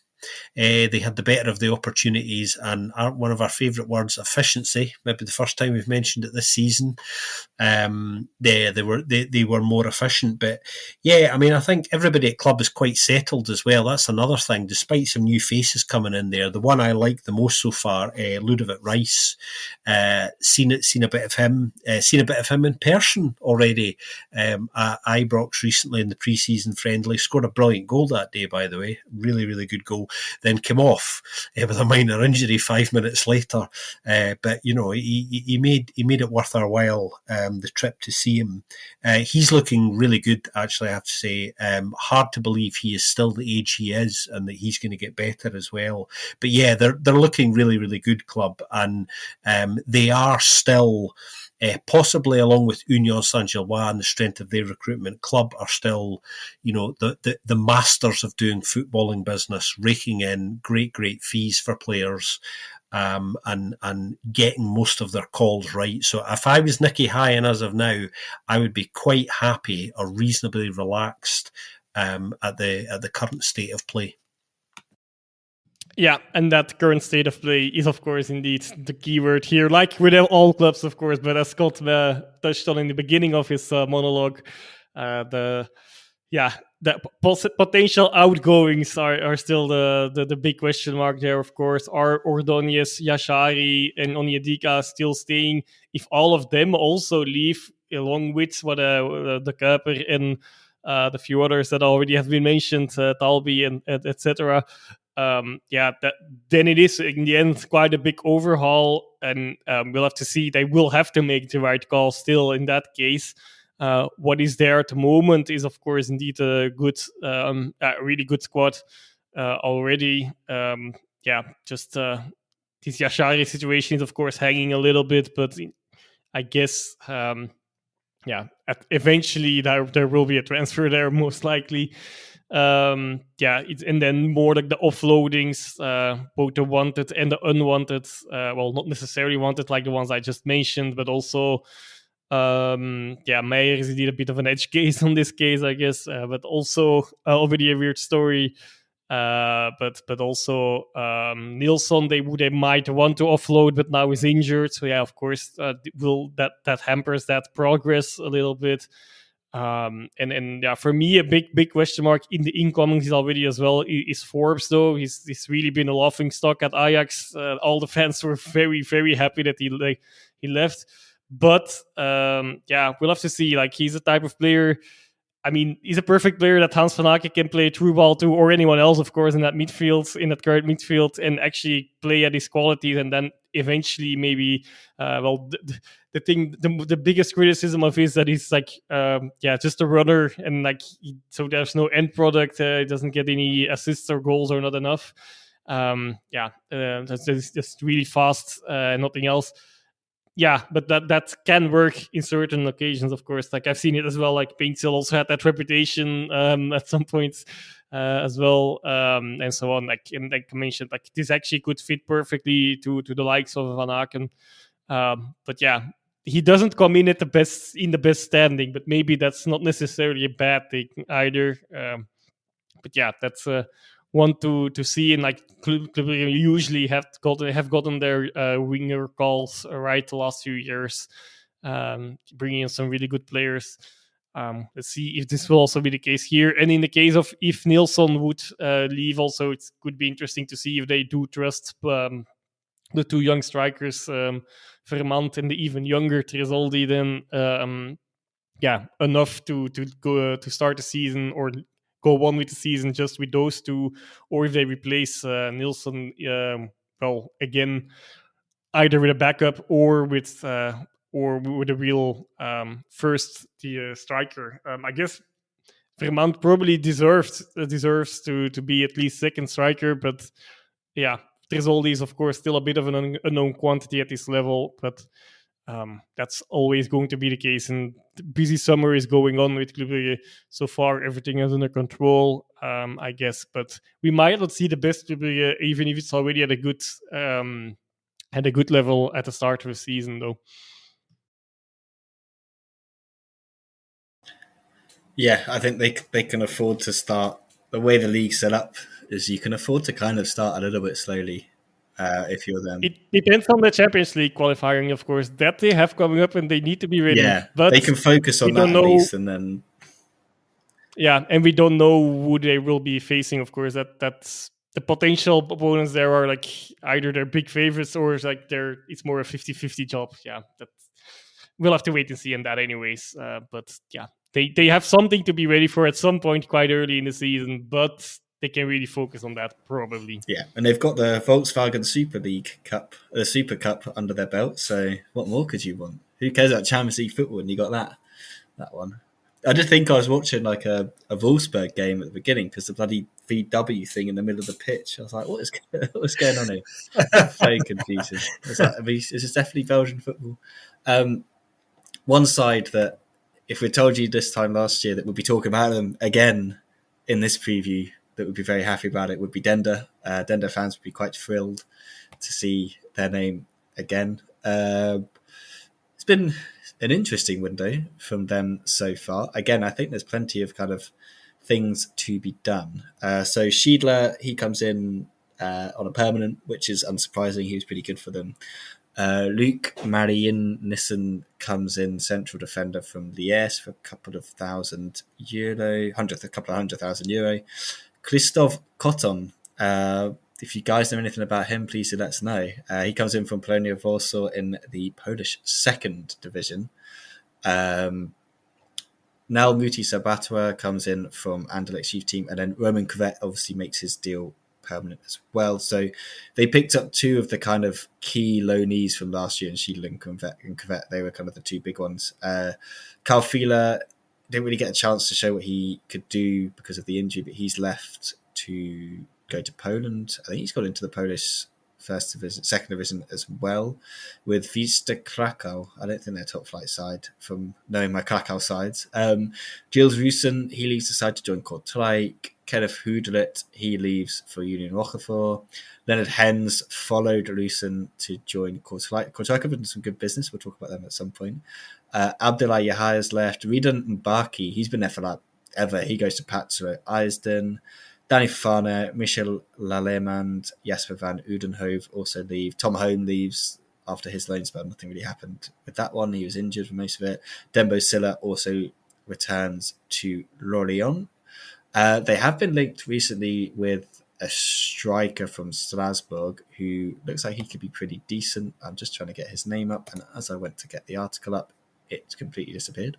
They had the better of the opportunities, and one of our favourite words, efficiency, maybe the first time we've mentioned it this season. They were more efficient, but yeah, I mean, I think everybody at club is quite settled as well. That's another thing, despite some new faces coming in there. The one I like the most so far, Ludovic Rice, seen a bit of him in person already at Ibrox recently in the pre-season friendly. Scored a brilliant goal that day, by the way, really, really good goal. goal, then came off with a minor injury 5 minutes later. But he made it worth our while, the trip to see him. He's looking really good, actually, I have to say. Hard to believe he is still the age he is, and that he's going to get better as well. But yeah, they're looking really, really good, club, and they are still. Possibly along with Union Saint-Gilloise and the strength of their recruitment, club are still, the masters of doing footballing business, raking in great fees for players, and getting most of their calls right. So if I was Nicky Hine as of now, I would be quite happy or reasonably relaxed at the current state of play. Yeah, and that current state of play is, of course, indeed the key word here, like with all clubs, of course. But as Scott touched on in the beginning of his monologue, the potential outgoings are still the big question mark there, of course. Are Ordóñez, Yashari, and Onyedika still staying? If all of them also leave, along with the Kuiper and the few others that already have been mentioned, Talbi and etc., then it is in the end quite a big overhaul, and we'll have to see. They will have to make the right call still in that case. What is there at the moment is, of course, indeed a good, really good squad already. Just this Yashari situation is, of course, hanging a little bit, but I guess, eventually there will be a transfer there, most likely. And then more like the offloadings, both the wanted and the unwanted. Not necessarily wanted like the ones I just mentioned, but also Meyer is indeed a bit of an edge case on this case, I guess, but also already a weird story. But also Nilsson, they might want to offload, but now is injured. So of course, that hampers that progress a little bit. For me, a big question mark in the incomings already as well is Forbes, though. He's really been a laughing stock at Ajax. All the fans were very, very happy that he left. But we'll have to see. Like, he's a type of player. I mean, he's a perfect player that Hans van Aken can play through ball to, or anyone else, of course, in that current midfield, and actually play at his qualities, and then eventually maybe, the biggest criticism of is that he's like, just a runner, and like, so there's no end product. He doesn't get any assists or goals, or not enough. That's just really fast, nothing else. Yeah, but that can work in certain occasions, of course. Like, I've seen it as well. Like, Paintsill also had that reputation at some points as well, and so on. Like I mentioned, like, this actually could fit perfectly to the likes of Van Aken. But yeah, he doesn't come in the best standing. But maybe that's not necessarily a bad thing either. But yeah, that's one to see, and like usually have gotten their winger calls right the last few years, bringing in some really good players. Let's see if this will also be the case here. And in the case of if Nilsson would leave, also it could be interesting to see if they do trust the two young strikers, Vermand and the even younger Tresoldi, then enough to go to start the season, or go on with the season just with those two, or if they replace Nilsson, again, either with a backup or with a real first striker. I guess Vermand probably deserves to be at least second striker, but yeah, Tresoldi is of course still a bit of an unknown quantity at this level, but that's always going to be the case, and the busy summer is going on with Club Brugge. So far, everything is under control, I guess. But we might not see the best Club Brugge, even if it's already at a good level at the start of the season, though. Yeah, I think they can afford to start. The way the league's set up is you can afford to kind of start a little bit slowly. If you're them. It depends on the Champions League qualifying, of course, that they have coming up, and they need to be ready. Yeah, but they can focus on that at least, and then. Yeah, and we don't know who they will be facing, of course. That's the potential opponents there are like either they're big favorites or it's like it's more a 50-50 job. Yeah, we'll have to wait and see on that anyways. But yeah, they have something to be ready for at some point quite early in the season, but they can really focus on that, probably. Yeah, and they've got the Volkswagen Super League Cup, the Super Cup under their belt. So what more could you want? Who cares about Champions League football when you got that one? I did think I was watching like a Wolfsburg game at the beginning because the bloody VW thing in the middle of the pitch. I was like, what's going on here? Very confusing. Is this definitely Belgian football? One side that, if we told you this time last year that we'd be talking about them again in this preview, that would be very happy about it, would be Dender. Dender fans would be quite thrilled to see their name again. It's been an interesting window from them so far. Again, I think there's plenty of kind of things to be done. So Schiedler, he comes in on a permanent, which is unsurprising. He was pretty good for them. Luc Mariennissen comes in, central defender from Liège for a couple of €100,000. Christophe Coton, if you guys know anything about him, please do let us know. He comes in from Polonia Warsaw in the Polish second division. Nal Muti Sabatwa comes in from Anderlecht's youth team, and then Roman Kvet obviously makes his deal permanent as well. So they picked up two of the kind of key loanees from last year in Schiedler and Kvet. They were kind of the two big ones. Karl Fieler didn't really get a chance to show what he could do because of the injury, but he's left to go to Poland. I think he's got into the Polish second division as well with Wisła Krakow. I don't think they're top flight side from knowing my Krakow sides. Gilles Russen, he leaves the side to join Kortrijk. Kenneth Hoodlet, he leaves for Union Rochefort. Leonard Hens followed Russen to join Kortrijk. Kortrijk have done some good business. We'll talk about them at some point. Abdullah Yahaya's left. Ridan Mbaki, he's been there for like ever. He goes to Patro Eisden. Danny Fafana, Michel Lallemand, Jasper van Udenhove also leave. Tom Home leaves after his loan spell. Nothing really happened with that one. He was injured for most of it. Dembo Silla also returns to Lorient. They have been linked recently with a striker from Strasbourg who looks like he could be pretty decent. I'm just trying to get his name up, and as I went to get the article up, it completely disappeared.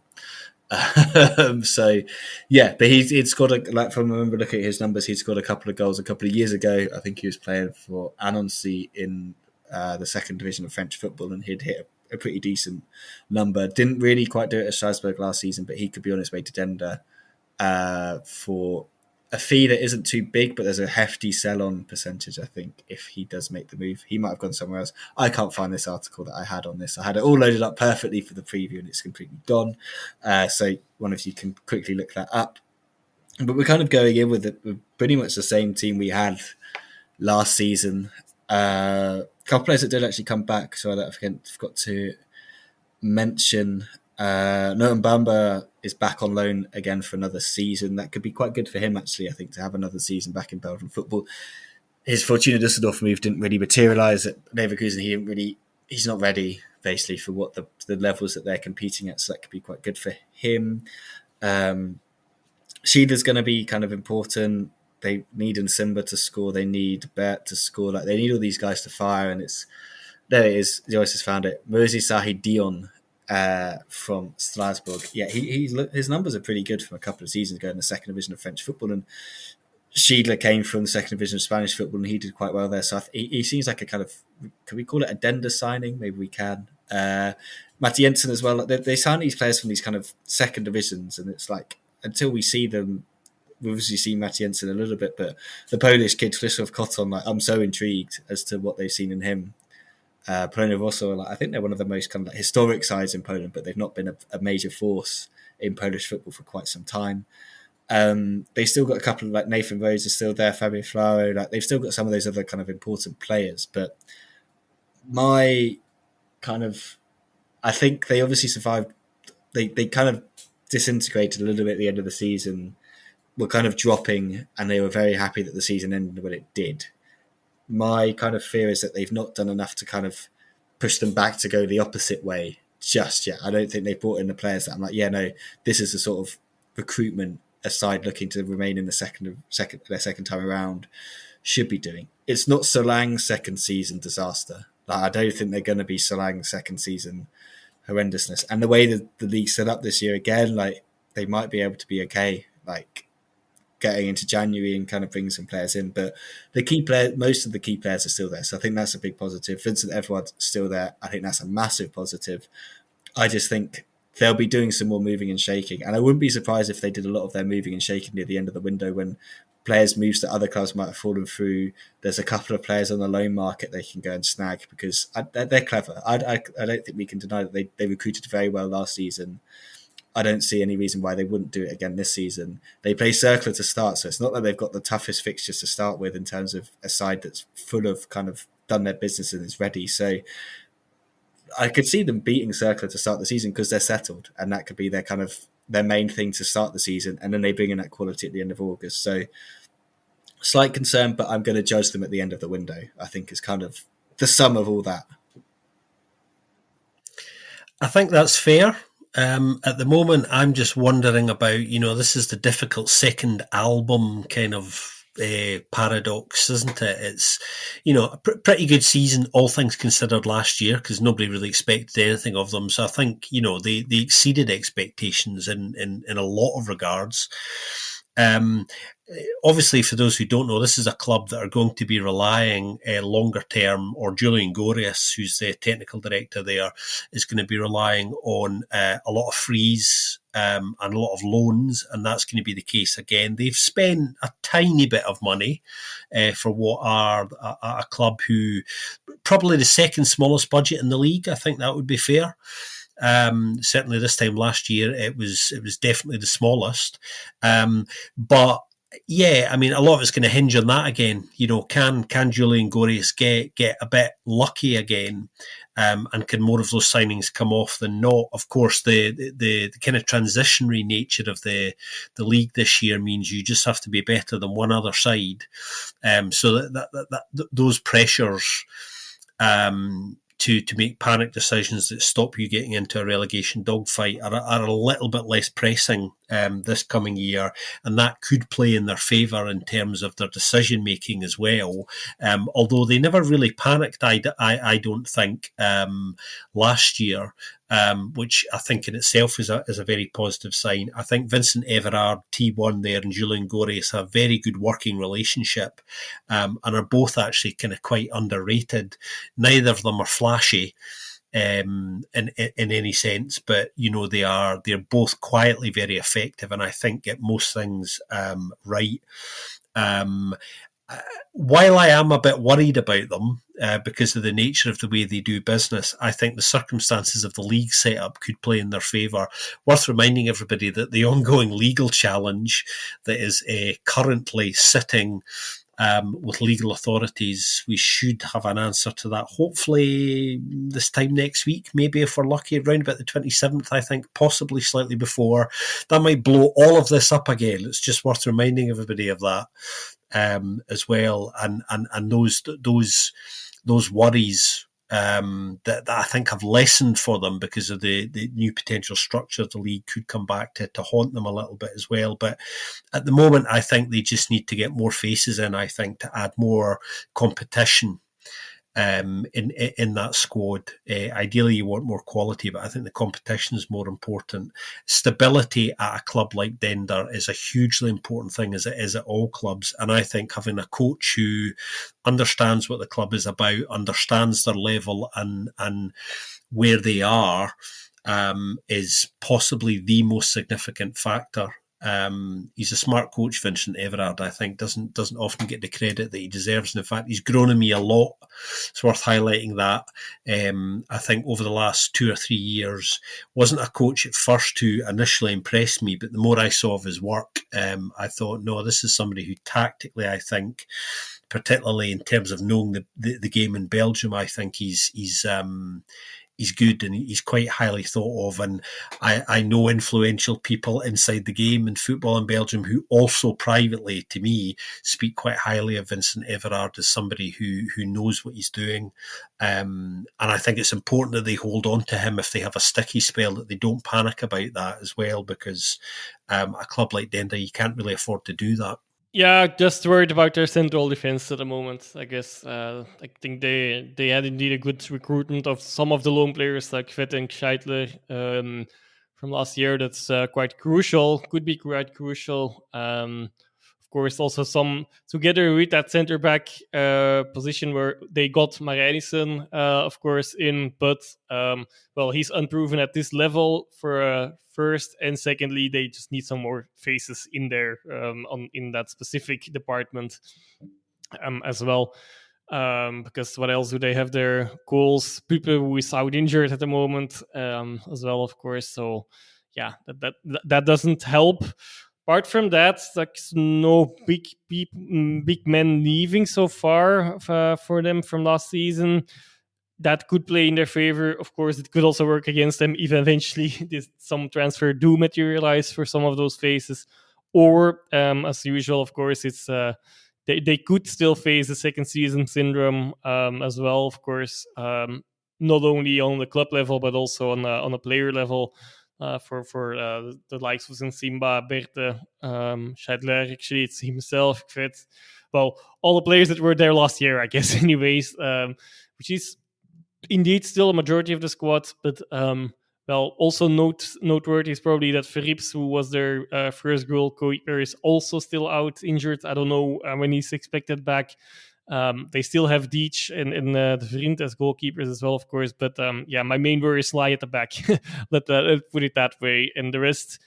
So yeah, but he's got from I remember looking at his numbers, he'd scored a couple of goals a couple of years ago. I think he was playing for Annecy in the second division of French football, and he'd hit a pretty decent number. Didn't really quite do it at Strasbourg last season, but he could be on his way to Dender for a fee that isn't too big, but there's a hefty sell-on percentage, I think, if he does make the move. He might have gone somewhere else. I can't find this article that I had on this. I had it all loaded up perfectly for the preview, and it's completely gone. So one of you can quickly look that up. But we're kind of going in with pretty much the same team we had last season. A couple of players that did actually come back, so I forgot to mention Noam Bamba is back on loan again for another season. That could be quite good for him, actually, I think, to have another season back in Belgian football. His Fortuna Düsseldorf move didn't really materialise at Leverkusen. He's not ready, basically, for what the levels that they're competing at, so that could be quite good for him. Schiedler's going to be kind of important. They need Nsimba to score. They need Bert to score. They need all these guys to fire, and there it is. Joris has found it. Merzi Sahi Dion from Strasbourg. Yeah, his numbers are pretty good from a couple of seasons ago in the second division of French football, and Schiedler came from the second division of Spanish football, and he did quite well there. So he seems like a kind of, can we call it a Dender signing? Maybe we can. Matti Jensen as well. They sign these players from these kind of second divisions, and it's like, until we see them, we've obviously seen Matti Jensen a little bit, but the Polish kid, Krzysztof Koton, I'm so intrigued as to what they've seen in him. Polonia Warsaw, I think they're one of the most kind of historic sides in Poland, but they've not been a major force in Polish football for quite some time. They still got a couple of Nathan Rose is still there, Fabio Flaro. They've still got some of those other kind of important players, but I think they obviously survived. They kind of disintegrated a little bit at the end of the season, were kind of dropping, and they were very happy that the season ended when it did. My kind of fear is that they've not done enough to kind of push them back to go the opposite way just yet. I don't think they've brought in the players that I'm like, yeah, no, this is the sort of recruitment a side looking to remain in the second time around should be doing. It's not Solang's second season disaster. I don't think they're going to be Solang's second season horrendousness. And the way that the league's set up this year, again, they might be able to be okay. getting into January and kind of bringing some players in. But most of the key players are still there. So I think that's a big positive. Vincent Everard's still there. I think that's a massive positive. I just think they'll be doing some more moving and shaking. And I wouldn't be surprised if they did a lot of their moving and shaking near the end of the window when players moves to other clubs might have fallen through. There's a couple of players on the loan market they can go and snag because they're clever. I don't think we can deny that they recruited very well last season. I don't see any reason why they wouldn't do it again this season. They play Cercle to start, so it's not that they've got the toughest fixtures to start with in terms of a side that's full of kind of done their business and is ready. So I could see them beating Cercle to start the season because they're settled, and that could be their main thing to start the season, and then they bring in that quality at the end of August. So slight concern, but I'm going to judge them at the end of the window, I think is kind of the sum of all that. I think that's fair. At the moment, I'm just wondering about, this is the difficult second album kind of paradox, isn't it? It's, a pretty good season, all things considered, last year, because nobody really expected anything of them. So I think, they exceeded expectations in a lot of regards. Obviously, for those who don't know, this is a club that are going to be relying longer term, or Julian Joris, who's the technical director there, is going to be relying on a lot of frees and a lot of loans, and that's going to be the case again. They've spent a tiny bit of money for what are a club who probably the second smallest budget in the league. I think that would be fair. Certainly this time last year, it was definitely the smallest. But yeah, I mean, a lot of it's going to hinge on that again. Can Julian Joris get a bit lucky again? And can more of those signings come off than not? Of course, the kind of transitionary nature of the league this year means you just have to be better than one other side. So that those pressures to make panic decisions that stop you getting into a relegation dogfight are a little bit less pressing this coming year, and that could play in their favour in terms of their decision making as well. Although they never really panicked, I don't think last year. Which I think in itself is a very positive sign. I think Vincent Everard, T1 there, and Julian Joris have a very good working relationship and are both actually kind of quite underrated. Neither of them are flashy in any sense, but they're both quietly very effective, and I think get most things right. While I am a bit worried about them because of the nature of the way they do business, I think the circumstances of the league setup could play in their favour. Worth reminding everybody that the ongoing legal challenge that is currently sitting with legal authorities, we should have an answer to that hopefully this time next week, maybe if we're lucky, around about the 27th, I think, possibly slightly before. That might blow all of this up again. It's just worth reminding everybody of that as well, and those worries that I think have lessened for them because of the new potential structure of the league could come back to haunt them a little bit as well. But at the moment, I think they just need to get more faces in, I think, to add more competition in that squad. Ideally, you want more quality, but I think the competition is more important. Stability at a club like Dender is a hugely important thing, as it is at all clubs. And I think having a coach who understands what the club is about, understands their level and where they are, is possibly the most significant factor. He's a smart coach, Vincent Everard. I think doesn't often get the credit that he deserves, and in fact he's grown on me a lot. It's worth highlighting that. I think over the last 2 or 3 years, wasn't a coach at first who initially impressed me, but the more I saw of his work, I thought, no, this is somebody who tactically, I think, particularly in terms of knowing the game in Belgium, I think he's good and he's quite highly thought of. And I know influential people inside the game in football in Belgium who also privately, to me, speak quite highly of Vincent Everard as somebody who knows what he's doing. And I think it's important that they hold on to him if they have a sticky spell, that they don't panic about that as well, because a club like Dender, you can't really afford to do that. Yeah, just worried about their central defense at the moment, I guess. I think they had indeed a good recruitment of some of the loan players like Vet and Scheidler from last year. That's quite crucial, could be quite crucial. of course, also some together with that center back position where they got Marijnissen, of course, in, but he's unproven at this level for first, and secondly, they just need some more faces in there in that specific department as well. Because what else do they have there? Goals, Pupe, who is out injured at the moment, as well, of course. So, yeah, that doesn't help. Apart from that, there's no big men leaving so far for them from last season. That could play in their favor. Of course, it could also work against them if eventually some transfer do materialize for some of those faces. Or, as usual, of course, it's they could still face the second season syndrome as well, of course, not only on the club level, but also on a player level. For the likes of Simba, Berthe, Scheidler, actually, it's himself, Kvet. Well, all the players that were there last year, I guess, anyways, which is indeed still a majority of the squad, but also noteworthy is probably that Verrips, who was their first goalkeeper, is also still out injured. I don't know when he's expected back. They still have Deitch and De Vriend as goalkeepers as well, of course. But my main worries lie at the back. Let's put it that way. And the rest,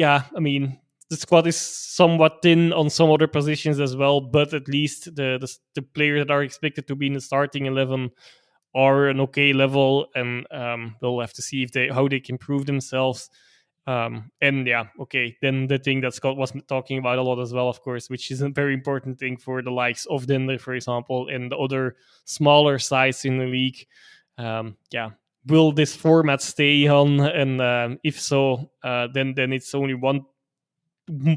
I mean, the squad is somewhat thin on some other positions as well. But at least the players that are expected to be in the starting 11 are an okay level, and we'll have to see how they can prove themselves. Then the thing that Scott was talking about a lot as well, of course, which is a very important thing for the likes of Dender, for example, and the other smaller sides in the league. Will this format stay on? And if so, then it's only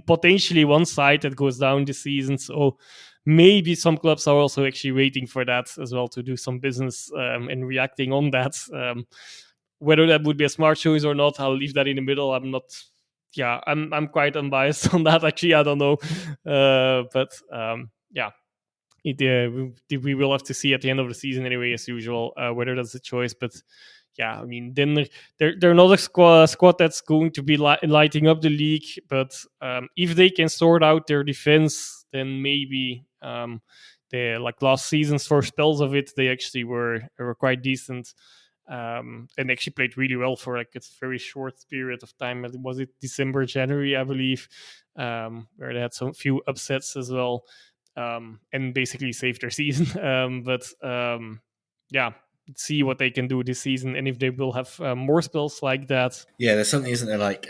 potentially one side that goes down this season. So maybe some clubs are also actually waiting for that as well to do some business and reacting on that. Whether that would be a smart choice or not, I'll leave that in the middle. I'm not. Yeah, I'm quite unbiased on that. Actually, I don't know, we will have to see at the end of the season anyway, as usual, whether that's a choice. But I mean, then they're not a squad that's going to be lighting up the league. But if they can sort out their defense, then maybe they, like last season's for spells of it, they actually were quite decent. And actually played really well for like a very short period of time. Was it December, January, I believe, where they had some few upsets as well, and basically saved their season. See what they can do this season, and if they will have more spells like that. Yeah, there's something, isn't there, like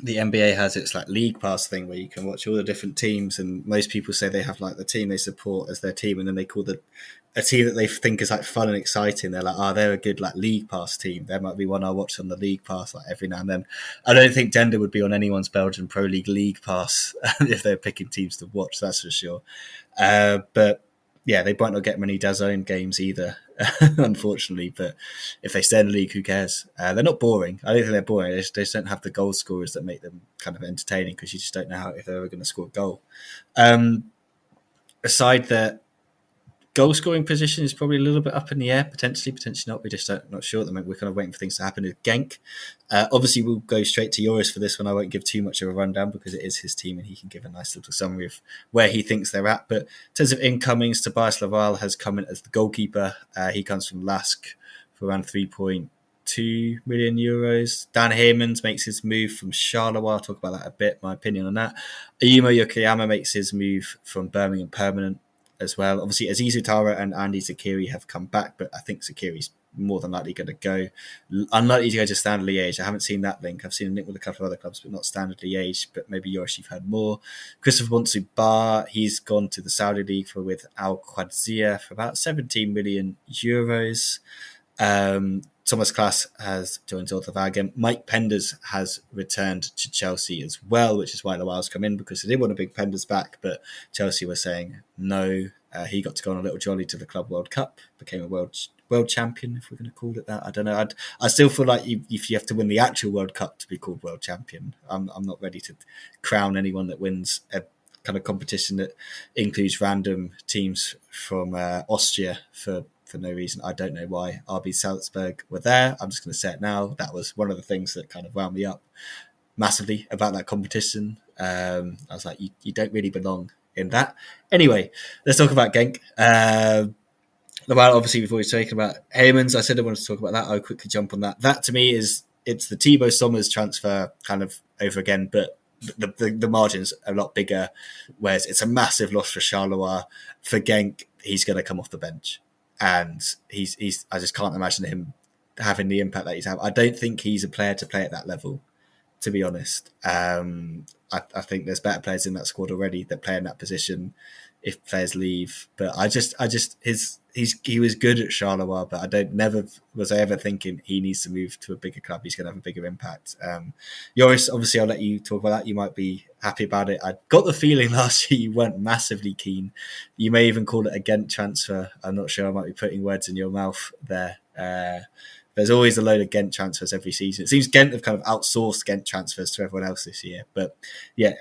the NBA has its like league pass thing where you can watch all the different teams, and most people say they have like the team they support as their team, and then they call a team that they think is like fun and exciting. They're like, they're a good like league pass team. There might be one I watch on the league pass like every now and then. I don't think Dender would be on anyone's Belgian Pro League pass if they're picking teams to watch. That's for sure. But yeah, they might not get many DAZN games either, unfortunately. But if they stay in the league, who cares? They're not boring. I don't think they're boring. They just don't have the goal scorers that make them kind of entertaining, because you just don't know if they're ever going to score a goal. Aside that, goal scoring position is probably a little bit up in the air, potentially not. We're just not sure at the moment. We're kind of waiting for things to happen with Genk. Obviously, we'll go straight to Joris for this one. I won't give too much of a rundown because it is his team and he can give a nice little summary of where he thinks they're at. But in terms of incomings, Tobias Laval has come in as the goalkeeper. He comes from Lask for around 3.2 million euros. Dan Heermans makes his move from Charleroi. I'll talk about that a bit, my opinion on that. Ayumu Yokoyama makes his move from Birmingham Permanent as well. Obviously, Aziz Utara and Andy Zakiri have come back, but I think Zakiri's more than likely going to go. Unlikely to go to Standard Liège. I haven't seen that link. I've seen a link with a couple of other clubs, but not Standard Liège. But maybe Joris, you've heard more. Christopher Bonsu-Bar, he's gone to the Saudi League with Al Qadsiya for about 17 million euros. Thomas Klaas has joined Wagen. Mike Penders has returned to Chelsea as well, which is why Lawal's come in, because they did want to bring Penders back, but Chelsea were saying no. He got to go on a little jolly to the Club World Cup, became a world champion, if we're going to call it that. I don't know. I still feel like if you have to win the actual World Cup to be called world champion, I'm not ready to crown anyone that wins a kind of competition that includes random teams from Austria for no reason. I don't know why RB Salzburg were there. I'm just going to say it now. That was one of the things that kind of wound me up massively about that competition. I was like, you don't really belong in that. Anyway, let's talk about Genk. Well, obviously, we've always spoken about Heymans. I said I wanted to talk about that. I'll quickly jump on that. That to me it's the Thibaut Sommers transfer kind of over again, but the margin's a lot bigger. Whereas it's a massive loss for Charleroi. For Genk, he's going to come off the bench, and he's. I just can't imagine him having the impact that he's had. I don't think he's a player to play at that level, to be honest. I think there's better players in that squad already that play in that position if players leave. But he was good at Charleroi, but never was I ever thinking he needs to move to a bigger club. He's going to have a bigger impact. Joris, obviously, I'll let you talk about that. You might be happy about it. I got the feeling last year you weren't massively keen. You may even call it a Gent transfer. I'm not sure. I might be putting words in your mouth there. There's always a load of Gent transfers every season. It seems Gent have kind of outsourced Gent transfers to everyone else this year. But yeah,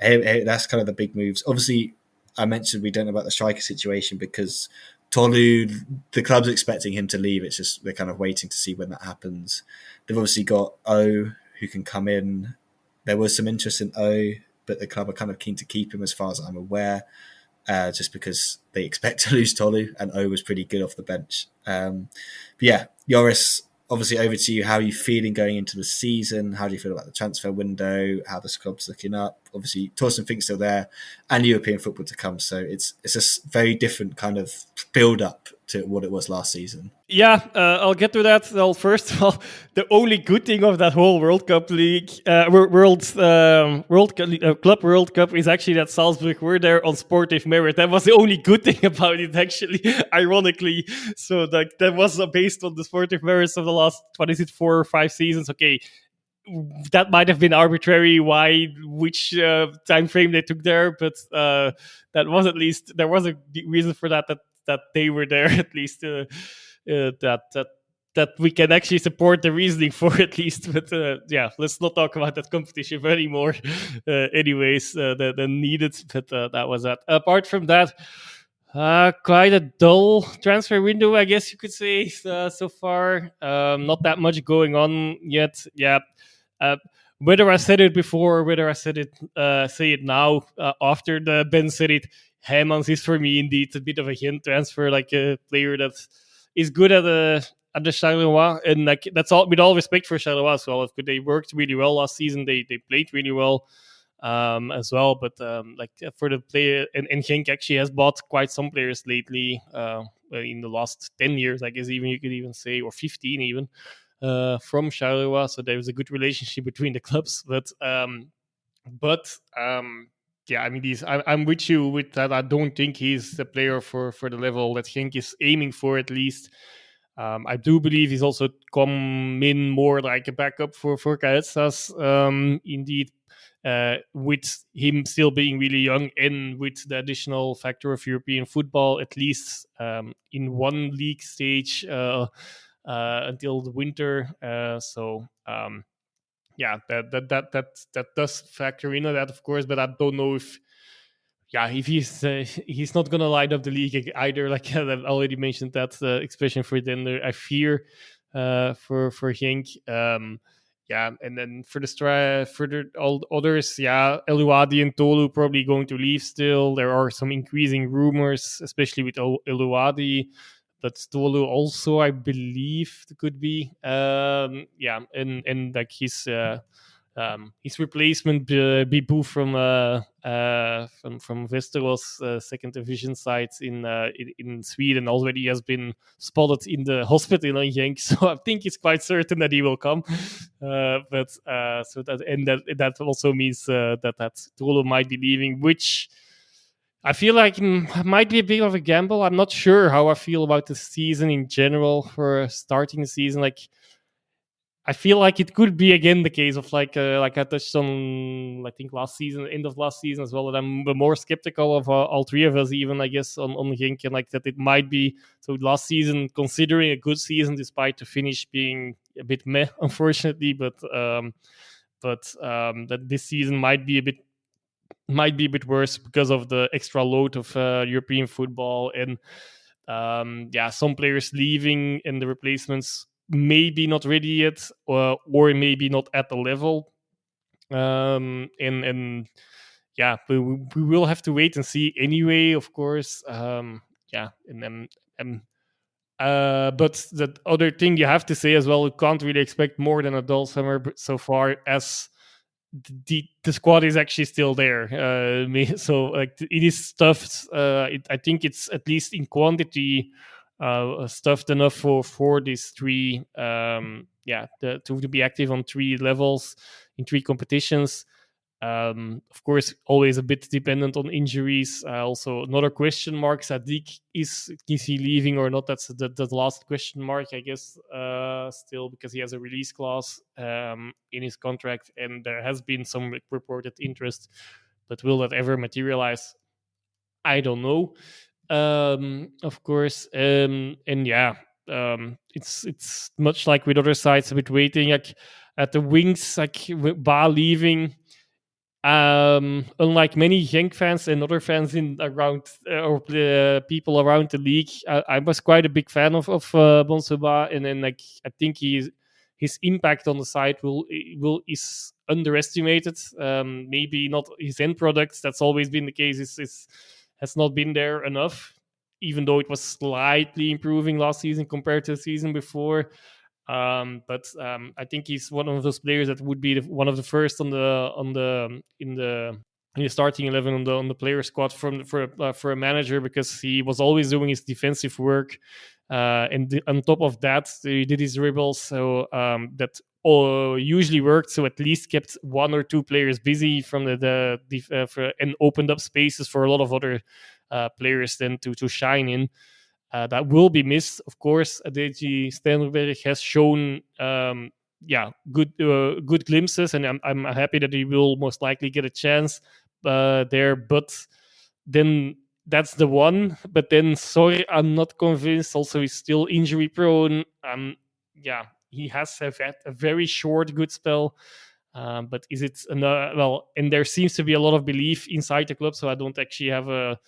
that's kind of the big moves. Obviously, I mentioned we don't know about the striker situation because Tolu, the club's expecting him to leave. It's just they're kind of waiting to see when that happens. They've obviously got O, who can come in. There was some interest in O, but the club are kind of keen to keep him as far as I'm aware, just because they expect to lose Tolu, and O was pretty good off the bench. But yeah, Joris, obviously over to you. How are you feeling going into the season? How do you feel about the transfer window? How the club's looking up? Obviously, Torsten Fink's still there, and European football to come. So it's a very different kind of build up to what it was last season. Yeah, I'll get to that. Well, first of all, the only good thing of that whole World Cup league, Club World Cup, is actually that Salzburg were there on sportive merit. That was the only good thing about it, actually, ironically. So that was based on the sportive merits of the last, 4 or 5 seasons. Okay, that might have been arbitrary which time frame they took there, but that was at least there was a reason for that they were there at least. That we can actually support the reasoning for at least. But yeah, let's not talk about that competition anymore. Anyways, than needed. But that was that. Apart from that, quite a dull transfer window, I guess you could say, so far. Not that much going on yet. Yeah. Whether I said it before, whether I say it now, after the Ben said it, Heymans is for me indeed a bit of a hint transfer, like a player that is good at the Charleroi, and like that's all. With all respect for Charleroi as well, they worked really well last season. They played really well as well. But like for the player, and Genk actually has bought quite some players lately in the last 10 years, I guess even you could even say, or 15 even. From Charleroi, so there was a good relationship between the clubs. But yeah, I mean, I'm with you with that. I don't think he's the player for the level that Genk is aiming for, at least. I do believe he's also come in more like a backup for Caetzas, indeed, with him still being really young and with the additional factor of European football, at least in one league stage. Until the winter, yeah, that does factor into that, of course. But I don't know if he's not gonna light up the league either. Like I've already mentioned that expression for Dender. I fear for Genk. Yeah, and then for all others, yeah, Eluadi and Tolu probably going to leave still. There are some increasing rumors, especially with Eluadi. But Tolu also, I believe, could be. Yeah, and like his replacement, Bibu from Västerås, second division side in Sweden, already has been spotted in the hospital in Genk. So I think it's quite certain that he will come. But so that also means that Tolu might be leaving, which I feel like might be a bit of a gamble. I'm not sure how I feel about the season in general for starting the season. Like, I feel like it could be again the case of like I touched on, I think end of last season as well, that I'm more skeptical of all three of us, even I guess on Genk, and like that it might be so last season, considering a good season despite the finish being a bit meh, unfortunately, but that this season might be a bit worse because of the extra load of European football and some players leaving and the replacements maybe not ready yet, or maybe not at the level. And we will have to wait and see anyway, of course. And then. But the other thing you have to say as well, you can't really expect more than a dull summer so far, as the squad is actually still there. So like it is stuffed. I think it's at least in quantity stuffed enough for these three. To be active on 3 levels in 3 competitions. Of course, always a bit dependent on injuries. Also, another question mark: Sadiq, is he leaving or not? That's the last question mark, I guess. Still, because he has a release clause in his contract, and there has been some reported interest, but will that ever materialize? I don't know. Of course, it's much like with other sides, a bit waiting. Like at the wings, like Ba leaving. Unlike many Genk fans and other fans in around or people around the league, I was quite a big fan of Bonsoba, and then like I think his impact on the side is underestimated. Maybe not his end products. That's always been the case. Has not been there enough, even though it was slightly improving last season compared to the season before. But I think he's one of those players that would be one of the first in the starting 11 on the player squad for a manager, because he was always doing his defensive work, and on top of that he did his dribbles, so that usually worked. So at least kept 1 or 2 players busy from and opened up spaces for a lot of other players then to shine in. That will be missed, of course. Adeji Stenberg has shown, good glimpses, and I'm happy that he will most likely get a chance there. But then that's the one. But then, sorry, I'm not convinced. Also, he's still injury prone. He has had a very short good spell. But is it well? And there seems to be a lot of belief inside the club, so I don't actually have a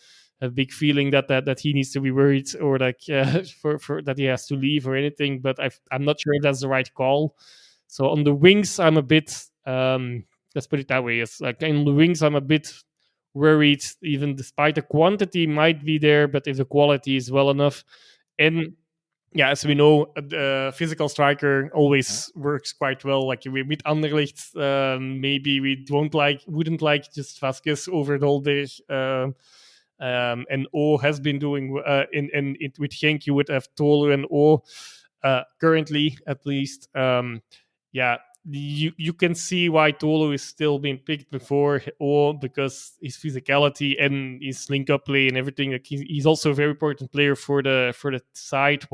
big feeling that he needs to be worried, or like for that he has to leave or anything. But I'm not sure if that's the right call. So on the wings, I'm a bit. Let's put it that way. It's like in the wings, I'm a bit worried, even despite the quantity might be there, but if the quality is well enough. And yeah, as we know, the physical striker always works quite well. Like with Anderlecht, maybe we wouldn't like just Vasquez over Dolder. And O has been doing with Genk, you would have Tolu and O currently, at least. You can see why Tolu is still being picked before O, because his physicality and his link up play and everything. Like he's also a very important player for the side,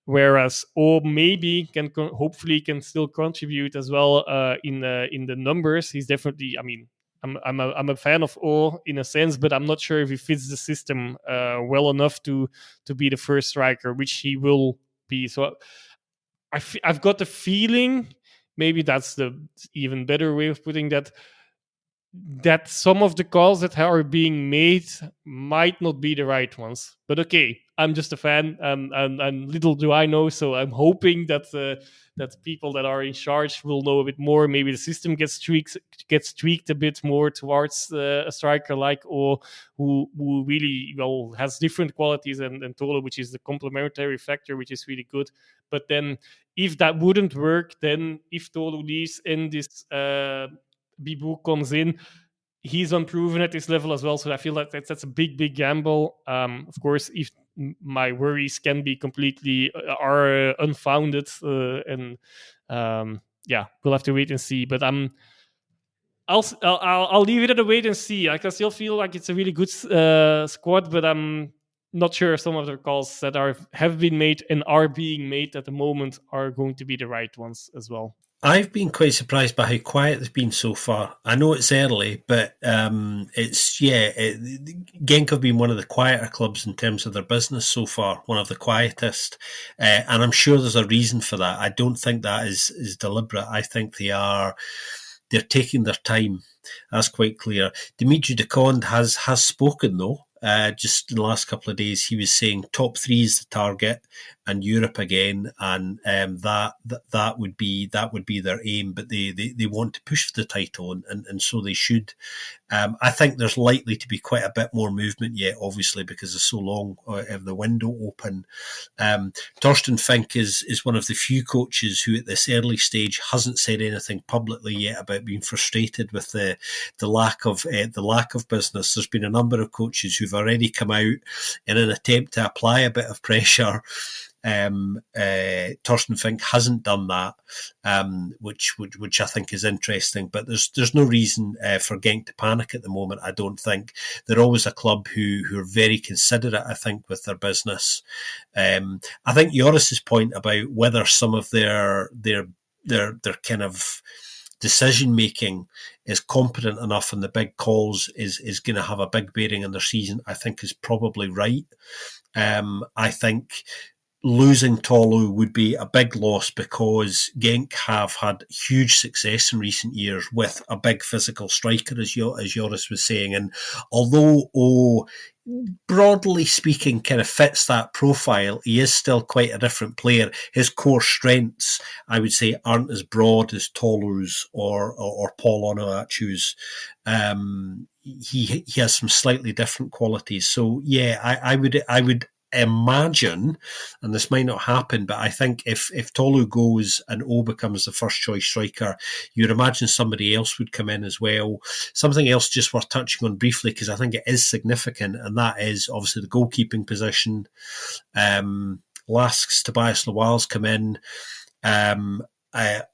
whereas O maybe hopefully can still contribute as well in the numbers. He's definitely, I mean, I'm a fan of O in a sense, but I'm not sure if he fits the system well enough to be the first striker, which he will be. So I've got the feeling, maybe that's the even better way of putting that some of the calls that are being made might not be the right ones. But okay, I'm just a fan, and little do I know. So I'm hoping that that people that are in charge will know a bit more. Maybe the system gets tweaked a bit more towards a striker like O, who really has different qualities than Tolo, which is the complementary factor, which is really good. But then if that wouldn't work, then if Tolo leaves and this Bibu comes in, he's unproven at this level as well. So I feel like that's a big gamble. Of course, if my worries can be completely are unfounded, and we'll have to wait and see. But I'll leave it at a wait and see. I can still feel like it's a really good squad, but I'm not sure some of the calls that have been made and are being made at the moment are going to be the right ones as well. I've been quite surprised by how quiet it's been so far. I know it's early, but Genk have been one of the quieter clubs in terms of their business so far, one of the quietest. And I'm sure there's a reason for that. I don't think that is deliberate. I think they're taking their time. That's quite clear. Dimitri de Conde has spoken, though. Just in the last couple of days, he was saying top 3 is the target, and Europe again, and that would be their aim. But they want to push for the title, and so they should. I think there's likely to be quite a bit more movement yet, obviously, because there's so long of the window open. Torsten Fink is one of the few coaches who at this early stage hasn't said anything publicly yet about being frustrated with the lack of business. There's been a number of coaches who've already come out in an attempt to apply a bit of pressure. Torsten Fink hasn't done that, which I think is interesting. But there's no reason for Genk to panic at the moment. I don't think. They're always a club who are very considerate, I think, with their business. I think Joris's point about whether some of their kind of decision making is competent enough in the big calls is going to have a big bearing on their season, I think is probably right. I think losing Tolu would be a big loss because Genk have had huge success in recent years with a big physical striker, as Joris was saying. And although broadly speaking, kind of fits that profile, he is still quite a different player. His core strengths, I would say, aren't as broad as Tolu's or Paul Onuachu's. He has some slightly different qualities. So yeah, I would imagine, and this might not happen, but I think if Tolu goes and O becomes the first choice striker, you'd imagine somebody else would come in as well. Something else just worth touching on briefly, because I think it is significant, and that is obviously the goalkeeping position. Lask's Tobias Lawal's come in.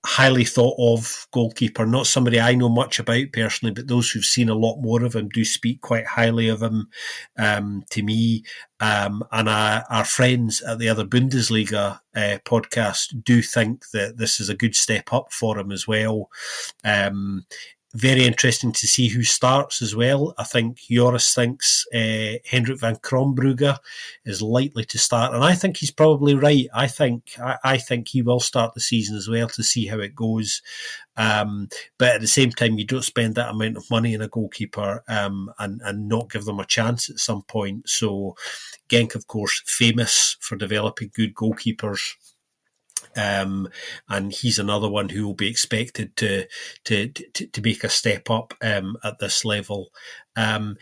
Highly thought of goalkeeper, not somebody I know much about personally, but those who've seen a lot more of him do speak quite highly of him to me. And our friends at the other Bundesliga podcast do think that this is a good step up for him as well. Very interesting to see who starts as well. I think Joris thinks Hendrik van Krombrugge is likely to start, and I think he's probably right. I think he will start the season as well to see how it goes. But at the same time, you don't spend that amount of money in a goalkeeper and not give them a chance at some point. So Genk, of course, famous for developing good goalkeepers. And he's another one who will be expected to make a step up at this level. I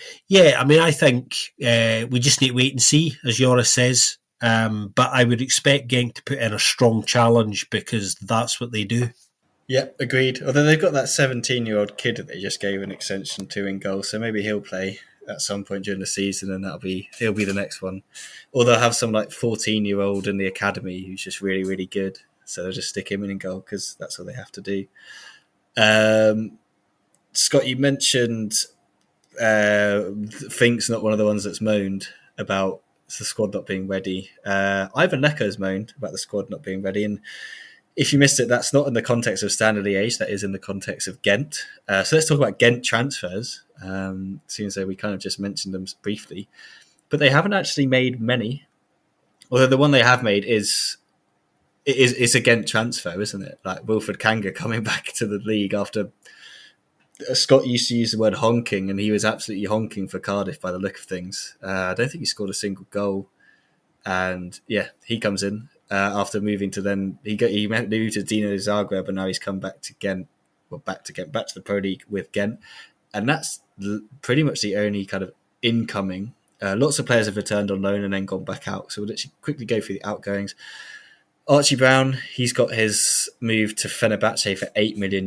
think we just need to wait and see, as Joris says. But I would expect Genk to put in a strong challenge because that's what they do. Yeah, agreed. Although they've got that 17-year-old kid that they just gave an extension to in goal, so maybe he'll play at some point during the season, and he'll be the next one. Or they'll have some 14-year-old in the academy who's just really, really good. So they'll just stick him in goal because that's what they have to do. Scott, you mentioned Fink's not one of the ones that's moaned about the squad not being ready. Ivan Leko's moaned about the squad not being ready, and if you missed it, that's not in the context of Standard Liège, that is in the context of Ghent. So let's talk about Ghent transfers. Seems like we kind of just mentioned them briefly. But they haven't actually made many. Although the one they have made is a Ghent transfer, isn't it? Like Wilfred Kanga coming back to the league after Scott used to use the word honking, and he was absolutely honking for Cardiff by the look of things. I don't think he scored a single goal. And yeah, he comes in. After moving to then, he moved to Dino Zagreb, and now he's come back to Ghent, back to the Pro League with Ghent, and that's pretty much the only kind of incoming. Lots of players have returned on loan and then gone back out, so we'll actually quickly go through the outgoings. Archie Brown, he's got his move to Fenerbahce for €8 million.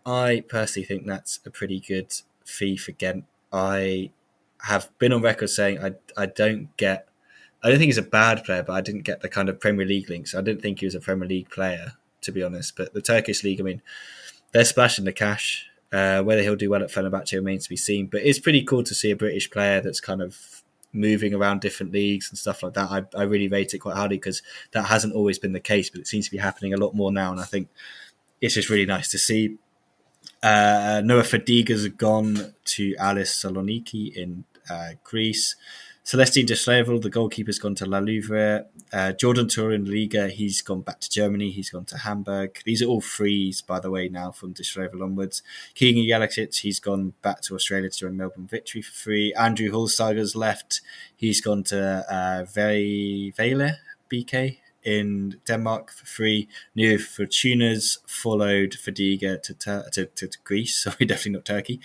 I personally think that's a pretty good fee for Ghent. I have been on record saying I don't think he's a bad player, but I didn't get the kind of Premier League links. I didn't think he was a Premier League player, to be honest. But the Turkish league, I mean, they're splashing the cash. Whether he'll do well at Fenerbahce remains to be seen. But it's pretty cool to see a British player that's kind of moving around different leagues and stuff like that. I really rate it quite highly because that hasn't always been the case, but it seems to be happening a lot more now. And I think it's just really nice to see. Noah Fadiga's gone to Alis Saloniki in Greece. Celestine Deschlevel, the goalkeeper's gone to La Louvre. Jordan Turin Liga, he's gone back to Germany. He's gone to Hamburg. These are all frees, by the way, now from Deschlevel onwards. Keegan Jelacic, he's gone back to Australia to join Melbourne Victory for free. Andrew Hulstager's left. He's gone to Vejle BK in Denmark for free. New Fortunas followed Fadiga to Greece. Sorry, definitely not Turkey.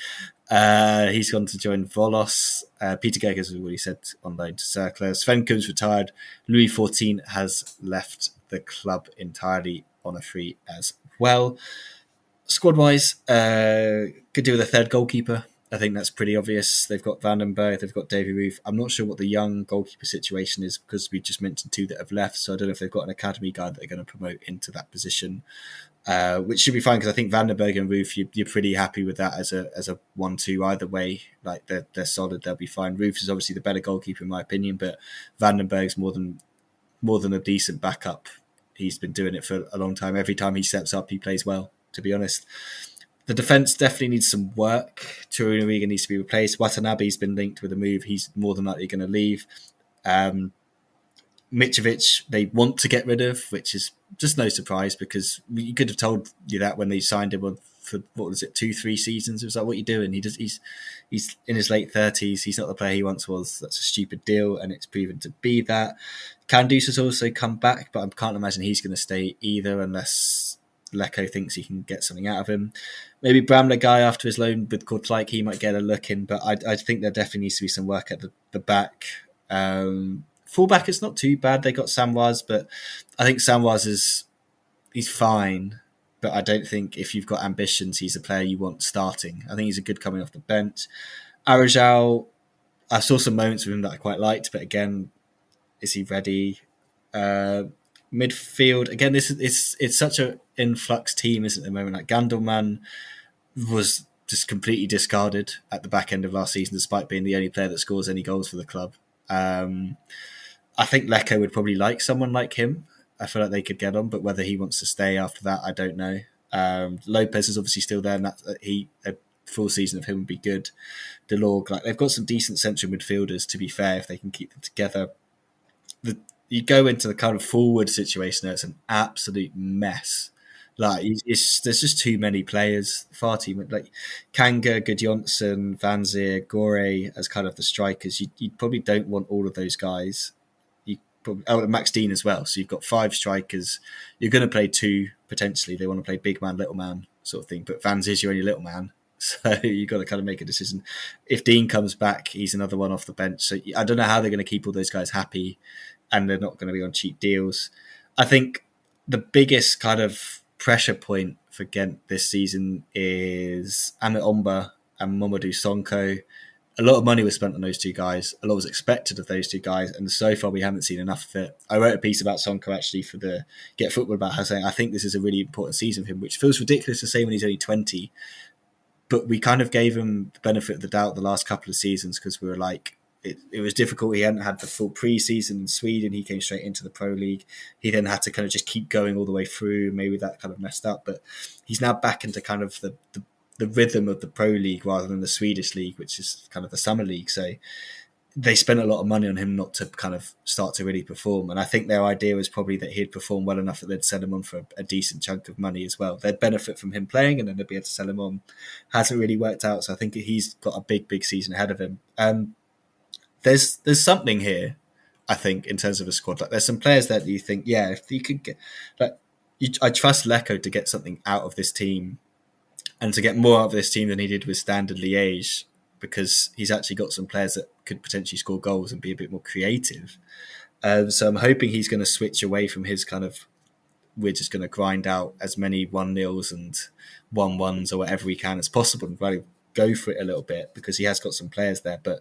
He's gone to join Volos. Peter Geggers has already said on loan to Cercle. Sven Kuhns retired. Louis XIV has left the club entirely on a free as well. Squad-wise, could do with a third goalkeeper. I think that's pretty obvious. They've got Vandenberg, they've got Davy Roof. I'm not sure what the young goalkeeper situation is because we just mentioned 2 that have left. So I don't know if they've got an academy guy that they're going to promote into that position, which should be fine because I think Vandenberg and Roof, you're pretty happy with that as a 1-2 either way. Like they're solid, they'll be fine. Roof is obviously the better goalkeeper in my opinion, but Vandenberg's more than a decent backup. He's been doing it for a long time. Every time he steps up, he plays well, to be honest. The defence definitely needs some work. Torunariga needs to be replaced. Watanabe's been linked with a move. He's more than likely going to leave. Mitrovic, they want to get rid of, which is just no surprise because you could have told you that when they signed him for, 2-3 seasons. It was like, what are you doing? He's in his late 30s. He's not the player he once was. That's a stupid deal, and it's proven to be that. Kandus has also come back, but I can't imagine he's going to stay either unless Lecco thinks he can get something out of him. Maybe Bramley guy after his loan with Kortrijk, he might get a look in, but I think there definitely needs to be some work at the back. Fullback is not too bad. They got Samwaz, but I think Samwaz he's fine, but I don't think if you've got ambitions, he's a player you want starting. I think he's a good coming off the bench. Arajal, I saw some moments with him that I quite liked, but again, is he ready? Midfield, again, it's such an influx team, isn't it, at the moment? Like Gandelman was just completely discarded at the back end of last season, despite being the only player that scores any goals for the club. I think Lecco would probably like someone like him. I feel like they could get on, but whether he wants to stay after that, I don't know. Lopez is obviously still there, and a full season of him would be good. Delorg, like they've got some decent central midfielders, to be fair, if they can keep them together. You go into the kind of forward situation there, it's an absolute mess. Like there's just too many players, far too many. Like Kanga, Gudjonsson, Van Zier, Gore as kind of the strikers. You probably don't want all of those guys. Max Dean as well. So you've got 5 strikers. You're going to play 2 potentially. They want to play big man, little man sort of thing. But Van Zier's your only little man. So you've got to kind of make a decision. If Dean comes back, he's another one off the bench. So I don't know how they're going to keep all those guys happy, and they're not going to be on cheap deals. I think the biggest kind of pressure point for Gent this season is Amit Omba and Mamadou Sonko. A lot of money was spent on those 2 guys. A lot was expected of those 2 guys, and so far we haven't seen enough of it. I wrote a piece about Sonko actually for the Get Football about her, saying I think this is a really important season for him, which feels ridiculous to say when he's only 20. But we kind of gave him the benefit of the doubt the last couple of seasons because we were like, it was difficult. He hadn't had the full pre-season in Sweden. He came straight into the Pro League. He then had to kind of just keep going all the way through. Maybe that kind of messed up. But he's now back into kind of the rhythm of the Pro League rather than the Swedish League, which is kind of the summer league. So they spent a lot of money on him not to kind of start to really perform. And I think their idea was probably that he'd perform well enough that they'd sell him on for a decent chunk of money as well. They'd benefit from him playing and then they'd be able to sell him on. Hasn't really worked out. So I think he's got a big season ahead of him. There's something here, I think, in terms of a squad. Like there's some players that you think, yeah, if you could get, I trust Lecco to get something out of this team and to get more out of this team than he did with Standard Liège, because he's actually got some players that could potentially score goals and be a bit more creative. So I'm hoping he's going to switch away from his kind of, we're just going to grind out as many 1-0s and 1-1s or whatever we can as possible and really go for it a little bit, because he has got some players there. But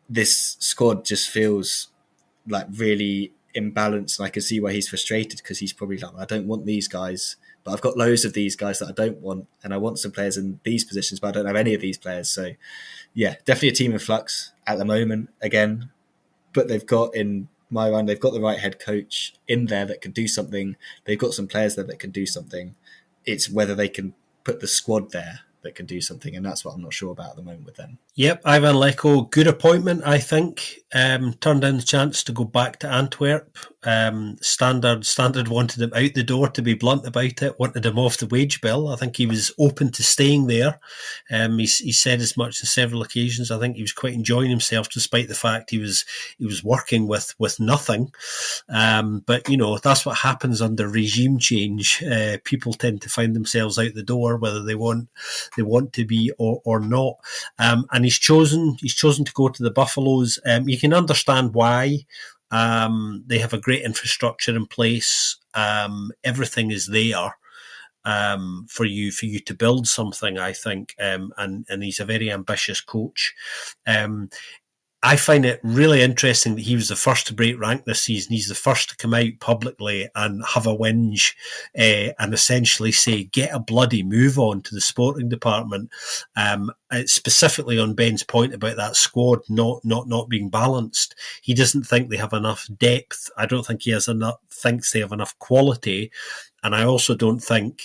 this squad just feels like really imbalanced, and I can see why he's frustrated, because he's probably like, I don't want these guys, but I've got loads of these guys that I don't want, and I want some players in these positions, but I don't have any of these players. So yeah, definitely a team in flux at the moment again, but they've got, in my mind, they've got the right head coach in there that can do something. They've got some players there that can do something. It's whether they can put the squad there that can do something, and that's what I'm not sure about at the moment with them. Yep, Ivan Leko, good appointment, I think. Turned down the chance to go back to Antwerp. Standard wanted him out the door, to be blunt about it, wanted him off the wage bill. I think he was open to staying there. He said as much on several occasions. I think he was quite enjoying himself, despite the fact he was working with nothing. But that's what happens under regime change. People tend to find themselves out the door, whether they want to be or not. And he's chosen to go to the Buffaloes. You can understand why. They have a great infrastructure in place. Everything is there for you to build something, I think. And he's a very ambitious coach. I find it really interesting that he was the first to break rank this season. He's the first to come out publicly and have a whinge and essentially say, get a bloody move on to the sporting department. Specifically on Ben's point about that squad not being balanced. He doesn't think they have enough depth. I don't think he thinks they have enough quality. And I also don't think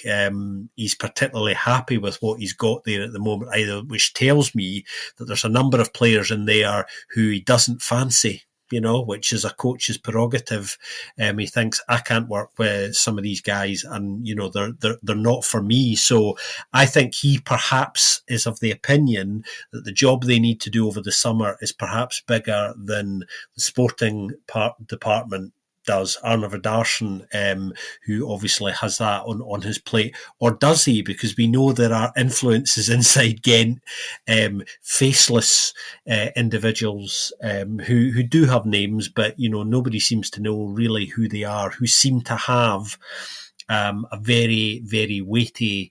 he's particularly happy with what he's got there at the moment either, which tells me that there's a number of players in there who he doesn't fancy, which is a coach's prerogative. He thinks, I can't work with some of these guys and, they're not for me. So I think he perhaps is of the opinion that the job they need to do over the summer is perhaps bigger than the sporting department does. Arne Verdaarsen, who obviously has that on his plate, or does he? Because we know there are influences inside Gent, faceless individuals who do have names, but nobody seems to know really who they are. Who seem to have a very, very weighty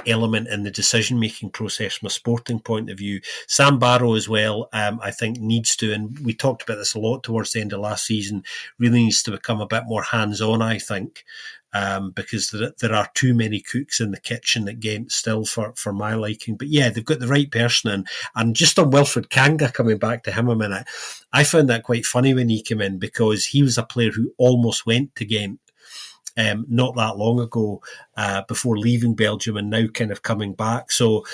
element in the decision-making process from a sporting point of view. Sam Barrow as well, I think needs to, and we talked about this a lot towards the end of last season, really needs to become a bit more hands-on, I think, because there are too many cooks in the kitchen at Gent still for my liking. But yeah, they've got the right person in. And just on Wilfred Kanga, coming back to him a minute, I found that quite funny when he came in, because he was a player who almost went to Gent not that long ago, before leaving Belgium and now kind of coming back. So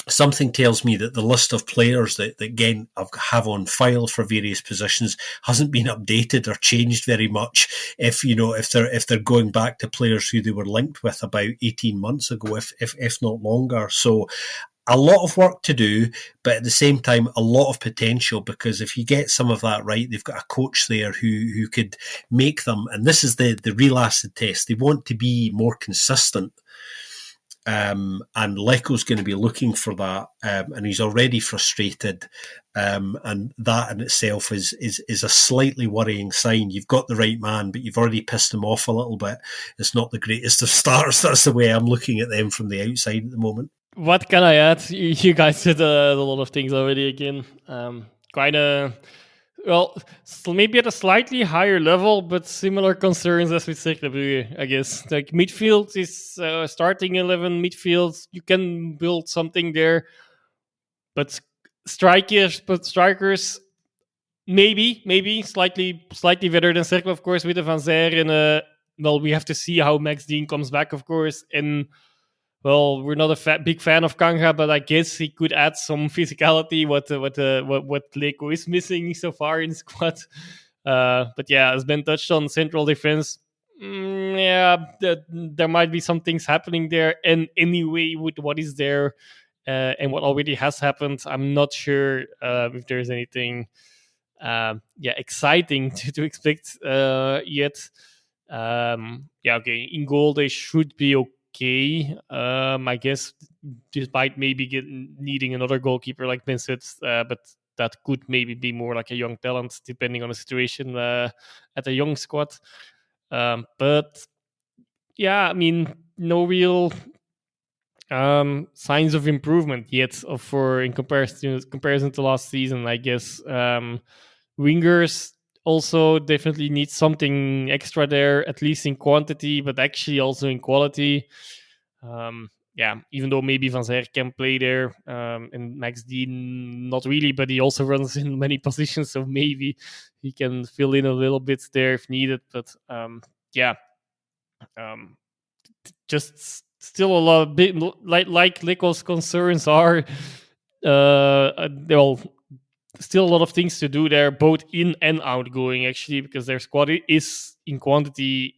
something tells me that the list of players that Gent have on file for various positions hasn't been updated or changed very much. If they're going back to players who they were linked with about 18 months ago, if not longer. So a lot of work to do, but at the same time, a lot of potential, because if you get some of that right, they've got a coach there who could make them, and this is the real acid test, they want to be more consistent. And Leko's going to be looking for that, and he's already frustrated, and that in itself is a slightly worrying sign. You've got the right man, but you've already pissed him off a little bit. It's not the greatest of starts. That's the way I'm looking at them from the outside at the moment. What can I add? You guys said a lot of things already again. Maybe at a slightly higher level, but similar concerns as with Cercle Brugge, I guess. Like midfield is starting 11 midfield. You can build something there, but strikers, maybe slightly better than Cercle, of course, with the Van Zer. And we have to see how Max Dean comes back, of course. And we're not a big fan of Kanga, but I guess he could add some physicality. What Leko is missing so far in the squad. But yeah, as Ben touched on, central defense. There might be some things happening there. And anyway, with what is there and what already has happened, I'm not sure if there's anything exciting to expect yet. In goal they should be okay. I guess, despite maybe needing another goalkeeper like Ben said, but that could maybe be more like a young talent, depending on the situation at a young squad. But yeah, I mean, no real signs of improvement yet in comparison to last season, I guess. Wingers also definitely need something extra there, at least in quantity, but actually also in quality. Even though maybe Van Zer can play there, and Max Dean not really, but he also runs in many positions, so maybe he can fill in a little bit there if needed. But just still a lot of big, like Lico's concerns are. Well, still a lot of things to do there, both in and outgoing, actually, because their squad is in quantity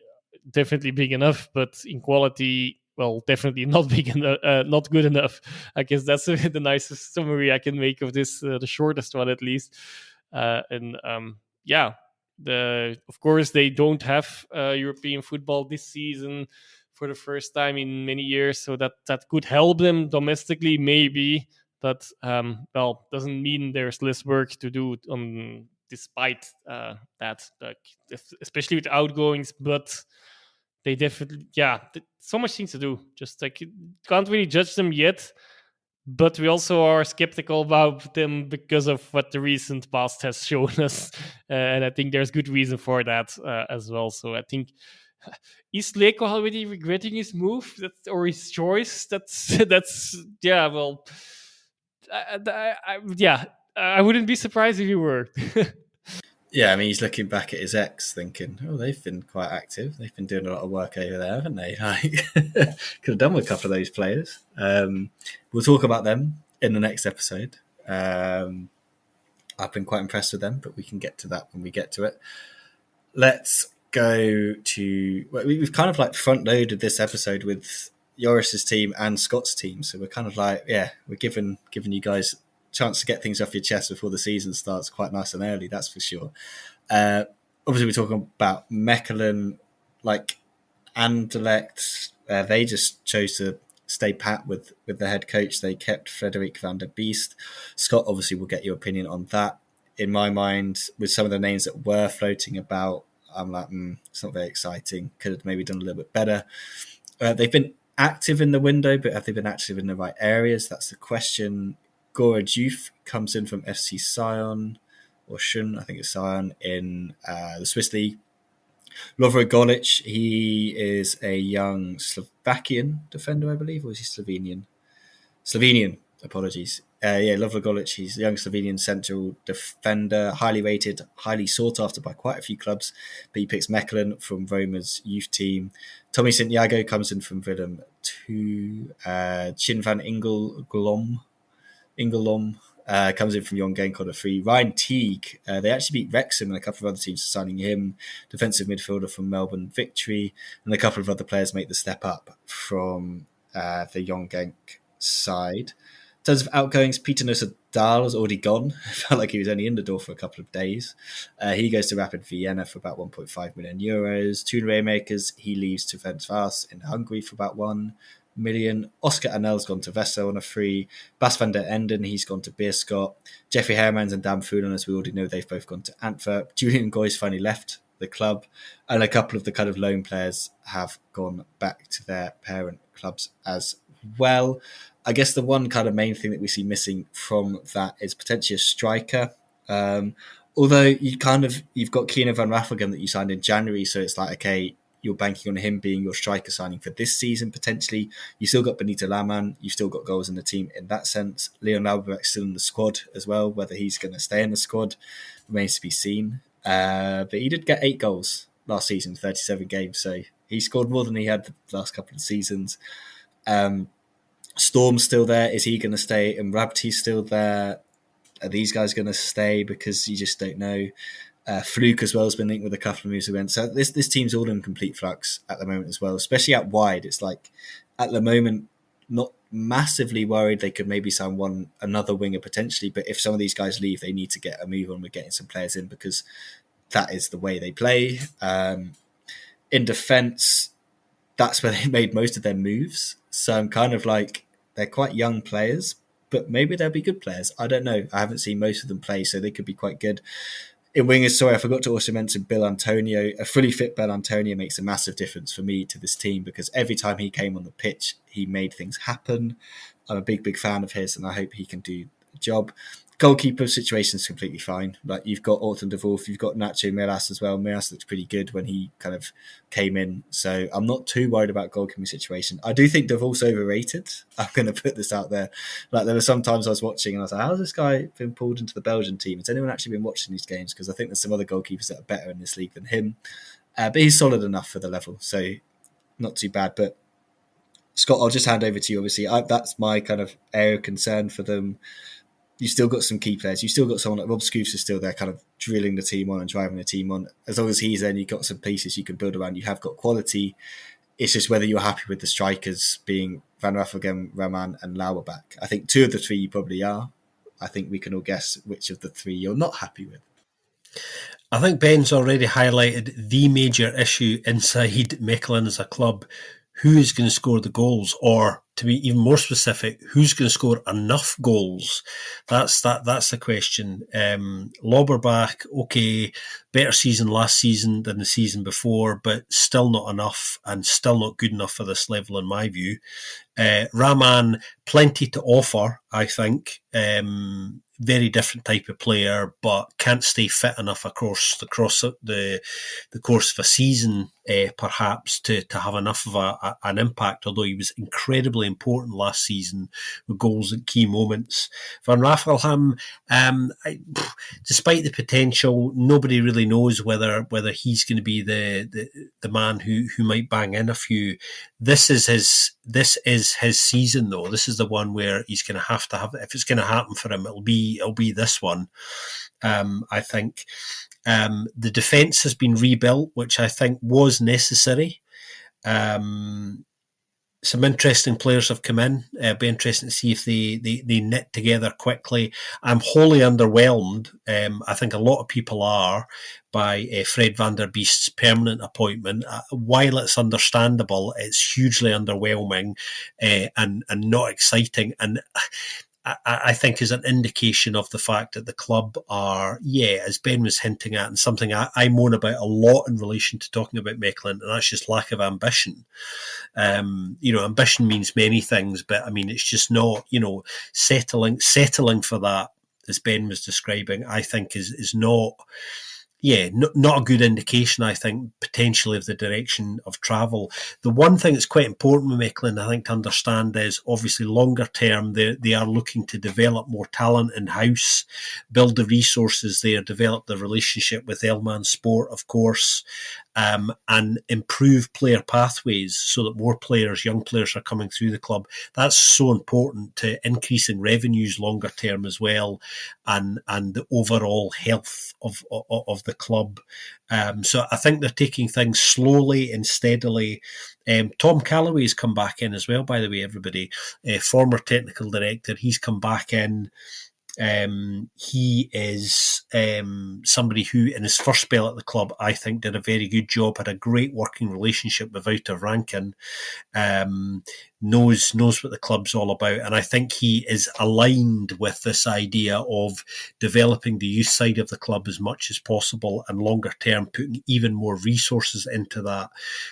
definitely big enough, but in quality, well, definitely not big enough, not good enough. I guess that's the nicest summary I can make of this, the shortest one at least. And yeah, of course they don't have European football this season for the first time in many years, so that could help them domestically, maybe. But well, doesn't mean there's less work to do despite that, like, especially with outgoings. But they definitely, yeah, so much things to do. Just like, you can't really judge them yet, but we also are skeptical about them because of what the recent past has shown us, and I think there's good reason for that as well. So I think, is Leko already regretting his move, or his choice? That's yeah. Well, yeah, I wouldn't be surprised if you were. Yeah, I mean, he's looking back at his ex, thinking, "Oh, they've been quite active. They've been doing a lot of work over there, haven't they? Like, could have done with a couple of those players." We'll talk about them in the next episode. I've been quite impressed with them, but we can get to that when we get to it. Let's go to. Well, we've kind of like front loaded this episode with Joris's team and Scott's team, so we're kind of like, yeah, we're giving you guys chance to get things off your chest before the season starts quite nice and early, that's for sure. Obviously, we're talking about Mechelen, like Anderlecht. They just chose to stay pat with the head coach. They kept Frederik van der Beest. Scott, obviously, will get your opinion on that. In my mind, with some of the names that were floating about, I'm like, it's not very exciting. Could have maybe done a little bit better. They've been active in the window, but have they been active in the right areas? That's the question. Gora Juve comes in from FC Sion, or Shun, I think it's Sion, in the Swiss League. Lovro Golic, he is a young Slovakian defender, I believe, or is he Slovenian? Slovenian, apologies. Lovro Golic, he's a young Slovenian central defender, highly rated, highly sought after by quite a few clubs, but he picks Mechelen from Roma's youth team. Tommy Santiago comes in from Willem 2. Chin van Ingelom comes in from Young Genk on a free. Ryan Teague, they actually beat Wrexham and a couple of other teams signing him. Defensive midfielder from Melbourne Victory, and a couple of other players make the step up from the Young Genk side. In terms of outgoings, Peter Nusserdal has already gone. It felt like he was only in the door for a couple of days. He goes to Rapid Vienna for about 1.5 million euros. Toon Raymakers, he leaves to Ferencváros in Hungary for about 1 million. Oscar Anel's gone to Vesso on a free. Bas van der Enden, he's gone to Beerschot. Jeffrey Hermans and Dan Foulon, as we already know, they've both gone to Antwerp. Julian Goy's finally left the club, and a couple of the kind of loan players have gone back to their parent clubs as well. I guess the one kind of main thing that we see missing from that is potentially a striker. Although you've got Keenan van Rafflegem that you signed in January, so it's like, okay, you're banking on him being your striker signing for this season, potentially. You still got Benito Laman. You've still got goals in the team in that sense. Leon Lauberbach's still in the squad as well. Whether he's going to stay in the squad remains to be seen. But he did get 8 goals last season, 37 games. So he scored more than he had the last couple of seasons. Storm's still there. Is he going to stay? And Rabti's still there. Are these guys going to stay? Because you just don't know. Fluke as well has been linked with a couple of moves events. So this team's all in complete flux at the moment as well, especially out wide. It's like at the moment, not massively worried. They could maybe sign another winger potentially, but if some of these guys leave, they need to get a move on with getting some players in because that is the way they play. In defence, that's where they made most of their moves. So I'm kind of like, they're quite young players, but maybe they'll be good players. I don't know. I haven't seen most of them play, so they could be quite good. In wingers, sorry, I forgot to also mention Bill Antonio. A fully fit Bill Antonio makes a massive difference for me to this team because every time he came on the pitch, he made things happen. I'm a big fan of his, and I hope he can do the job. Goalkeeper situation is completely fine. Like you've got Orton de Wolf, you've got Nacho Miras as well. Miras looked pretty good when he kind of came in, so I'm not too worried about goalkeeping situation. I do think de Wolf's overrated. I'm going to put this out there. Like there were some times I was watching and I was like, how's this guy been pulled into the Belgian team? Has anyone actually been watching these games? Because I think there's some other goalkeepers that are better in this league than him. But he's solid enough for the level, so not too bad. But Scott, I'll just hand over to you. Obviously, that's my kind of area of concern for them. You've still got some key players. You've still got someone like Rob Scoofs is still there, kind of drilling the team on and driving the team on. As long as he's there, and you've got some pieces you can build around. You have got quality. It's just whether you're happy with the strikers being Van Raffelen, Raman and Lauer back. I think 2 of the 3 you probably are. I think we can all guess which of the 3 you're not happy with. I think Ben's already highlighted the major issue inside Mechelen as a club. Who is going to score the goals? Or, to be even more specific, who's going to score enough goals? That's the question. Lauberbach, okay, better season last season than the season before, but still not enough and still not good enough for this level in my view. Raman, plenty to offer, I think. Very different type of player, but can't stay fit enough across the course of a season, perhaps, to have enough of an impact, although he was incredibly important last season with goals at key moments. Van Raffelham, despite the potential, nobody really knows whether he's going to be the man who might bang in a few. This is his season, though. This is the one where he's going to have, if it's going to happen for him, it'll be this one. I think the defence has been rebuilt, which I think was necessary. Some interesting players have come in. It'll be interesting to see if they knit together quickly. I'm wholly underwhelmed. I think a lot of people are by Fred van der Beest's permanent appointment. While it's understandable, it's hugely underwhelming and not exciting. And I think is an indication of the fact that the club are, as Ben was hinting at, and something I moan about a lot in relation to talking about Mechelen, and that's just lack of ambition. Ambition means many things, but I mean, it's just not, settling for that, as Ben was describing, I think is not... not a good indication, I think, potentially of the direction of travel. The one thing that's quite important with Mechelen, I think, to understand is obviously longer term, they are looking to develop more talent in-house, build the resources there, develop the relationship with Elman Sport, of course, and improve player pathways so that more players, young players, are coming through the club. That's so important to increasing revenues longer term as well, and the overall health of the club. So I think they're taking things slowly and steadily. Tom Calloway's come back in as well, by the way, everybody. Former technical director, he's come back in. He is somebody who, in his first spell at the club, I think did a very good job, had a great working relationship with Wouter Rankin, knows what the club's all about, and I think he is aligned with this idea of developing the youth side of the club as much as possible, and longer term putting even more resources into that.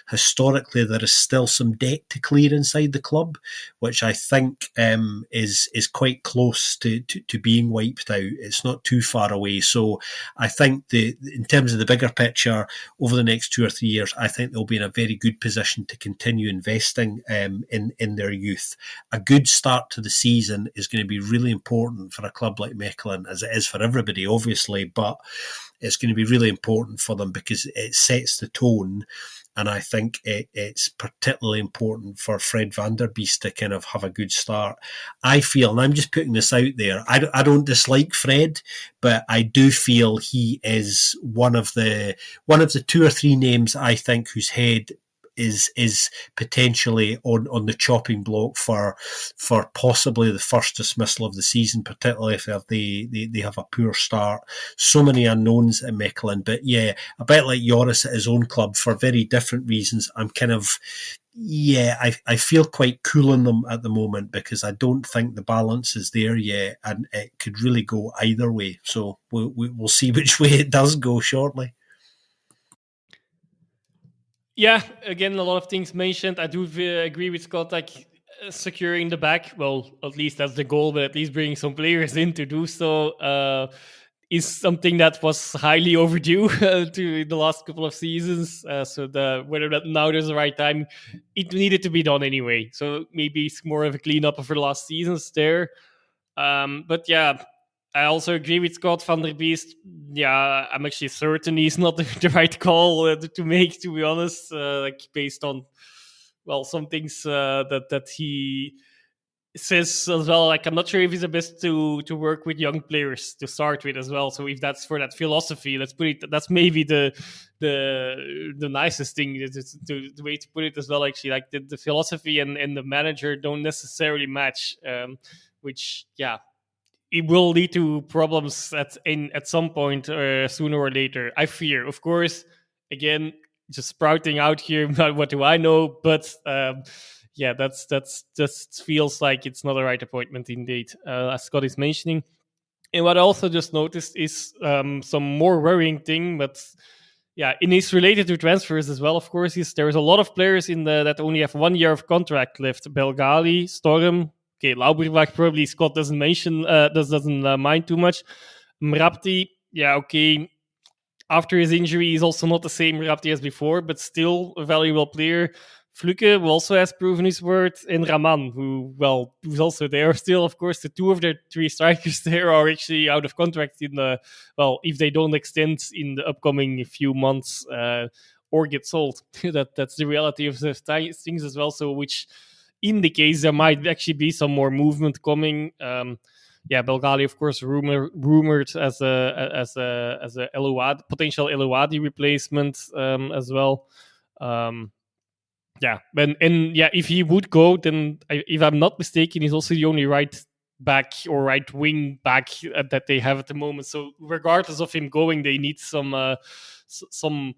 Historically, there is still some debt to clear inside the club, which I think is quite close to being wiped out. It's not too far away. So I think in terms of the bigger picture, over the next 2 or 3 years, I think they'll be in a very good position to continue investing in their youth. A good start to the season is going to be really important for a club like Mechelen, as it is for everybody, obviously, but it's going to be really important for them because it sets the tone. And I think it's particularly important for Fred van der Beest to kind of have a good start. I feel, and I'm just putting this out there, I don't dislike Fred, but I do feel he is one of the 2 or 3 names I think whose head is potentially on the chopping block for possibly the first dismissal of the season, particularly if they have a poor start. So many unknowns at Mechelen, but a bit like Joris at his own club for very different reasons. I'm kind of I feel quite cool on them at the moment because I don't think the balance is there yet, and it could really go either way. So we'll see which way it does go shortly. Yeah, again, a lot of things mentioned. I do agree with Scott, like securing the back. Well, at least that's the goal, but at least bringing some players in to do so is something that was highly overdue to the last couple of seasons. So whether that now there's the right time, it needed to be done anyway. So maybe it's more of a cleanup of the last seasons there. But yeah, I also agree with Scott van der Beest. Yeah, I'm actually certain he's not the right call to make, to be honest, like based on some things that he says as well. Like, I'm not sure if he's the best to work with young players to start with as well. So if that's for that philosophy, let's put it. That's maybe the nicest thing, the way to put it as well. Actually, like the philosophy and the manager don't necessarily match, which it will lead to problems at some point, sooner or later, I fear. Of course, again, just sprouting out here, what do I know? But that's just feels like it's not the right appointment indeed, as Scott is mentioning. And what I also just noticed is some more worrying thing, but and it's related to transfers as well. Of course, there's a lot of players that only have 1 year of contract left. Belgali, Storm. Okay, Lauberbach probably Scott doesn't mention, doesn't mind too much. Mrapti, okay. After his injury, he's also not the same Mrapti as before, but still a valuable player. Fluke, who also has proven his worth, and Raman, who's also there still. Of course, the two of the three strikers there are actually out of contract if they don't extend in the upcoming few months or get sold. That's the reality of the things as well. So, which indicates there might actually be some more movement coming. Belgali, of course, rumored as a potential Elouadi replacement as well. If he would go, then if I'm not mistaken, he's also the only right back or right wing back that they have at the moment. So regardless of him going, they need some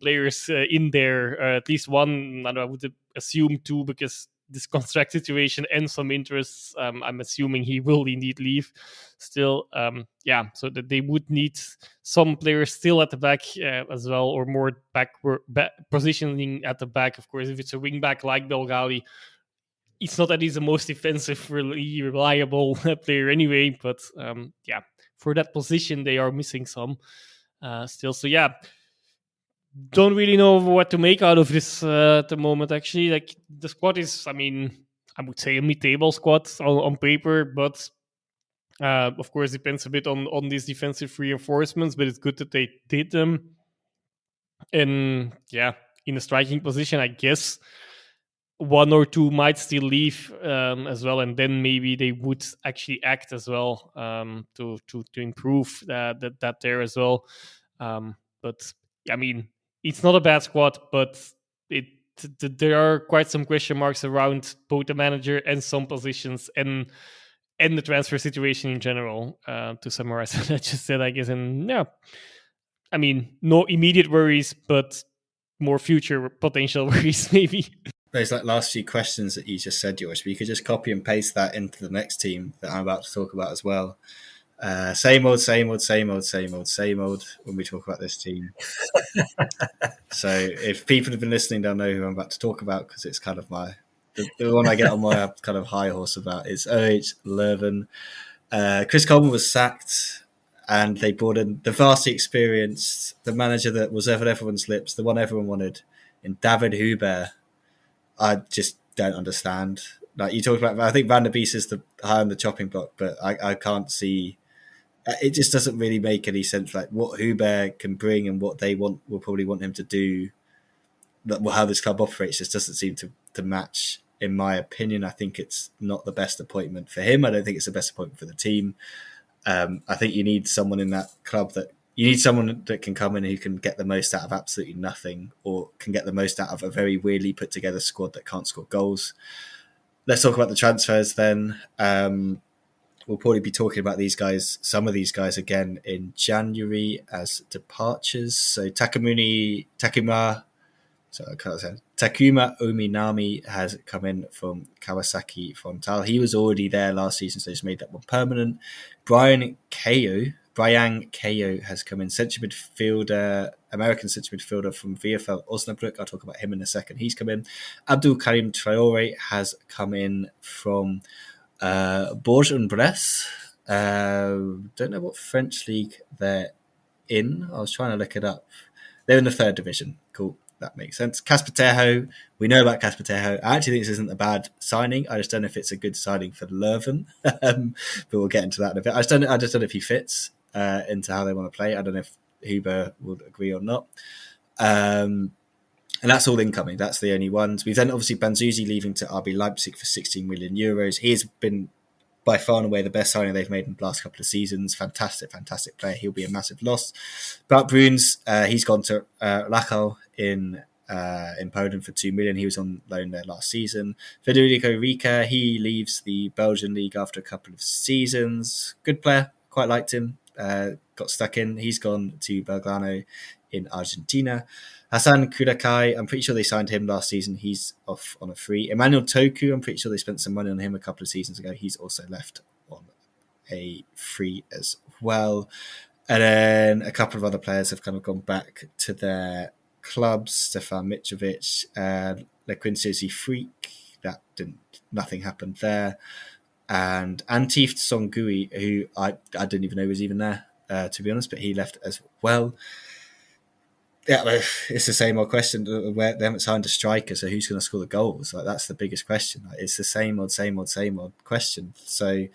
players in there, at least one. I would assume two, because this contract situation and some interests. I'm assuming he will indeed leave still. So that they would need some players still at the back as well, or more positioning at the back. Of course, if it's a wing back like Belgali, it's not that he's the most defensively reliable player anyway, but for that position, they are missing some still. So don't really know what to make out of this at the moment, actually. Like, the squad is, I would say a mid-table squad on paper, but of course depends a bit on these defensive reinforcements, but it's good that they did them. And in a striking position, I guess one or two might still leave as well, and then maybe they would actually act as well to improve that there as well. But it's not a bad squad, but there are quite some question marks around both the manager and some positions and the transfer situation in general. To summarize what I just said, I guess, and no immediate worries, but more future potential worries, maybe. Those last few questions that you just said, Joris, but you could just copy and paste that into the next team that I'm about to talk about as well. Same old when we talk about this team. So if people have been listening, they'll know who I'm about to talk about, because it's kind of the one I get on my kind of high horse about is OH Leuven. Chris Coleman was sacked, and they brought in the vastly experienced, the manager that was ever everyone's lips, the one everyone wanted, in David Hubert. I just don't understand. Like you talked about, I think Van der Beek is the high on the chopping block, but I can't see. It just doesn't really make any sense. Like what Hubert can bring and what they will probably want him to do, how this club operates, just doesn't seem to match. In my opinion, I think it's not the best appointment for him. I don't think it's the best appointment for the team. I think you need someone in that club that can come in who can get the most out of absolutely nothing, or can get the most out of a very weirdly put together squad that can't score goals. Let's talk about the transfers then. We'll probably be talking about some of these guys again in January as departures. So Takuma Ominami has come in from Kawasaki Frontale. He was already there last season, so he's made that one permanent. Brian Kayo has come in, American central midfielder from VfL Osnabrück. I'll talk about him in a second. He's come in. Abdul Karim Traore has come in from Bourg-en-Bresse. Don't know what French league they're in. I was trying to look it up. They're in the 3rd division. Cool. That makes sense. Casper Terho. We know about Casper Terho. I actually think this isn't a bad signing. I just don't know if it's a good signing for Leuven. But we'll get into that in a bit. I just don't know if he fits into how they want to play. I don't know if Huber would agree or not. And that's all incoming. That's the only ones. We've then obviously Banzuzi leaving to RB Leipzig for 16 million euros. He has been by far and away the best signing they've made in the last couple of seasons. Fantastic player. He'll be a massive loss. But Bruins, he's gone to Lachau in Poland for 2 million. He was on loan there last season. Federico Rica, he leaves the Belgian league after a couple of seasons. Good player. Quite liked him. Got stuck in. He's gone to Belgrano in Argentina. Hassan Kudakai, I'm pretty sure they signed him last season. He's off on a free. Emmanuel Toku, I'm pretty sure they spent some money on him a couple of seasons ago. He's also left on a free as well. And then a couple of other players have kind of gone back to their clubs. Stefan Mitrovic, Lequincy Freak, nothing happened there. And Antif Songui, who I didn't even know was even there, to be honest, but he left as well. Yeah, it's the same old question. Where they haven't signed a striker, so who's going to score the goals? Like, that's the biggest question. Like, it's the same old question. So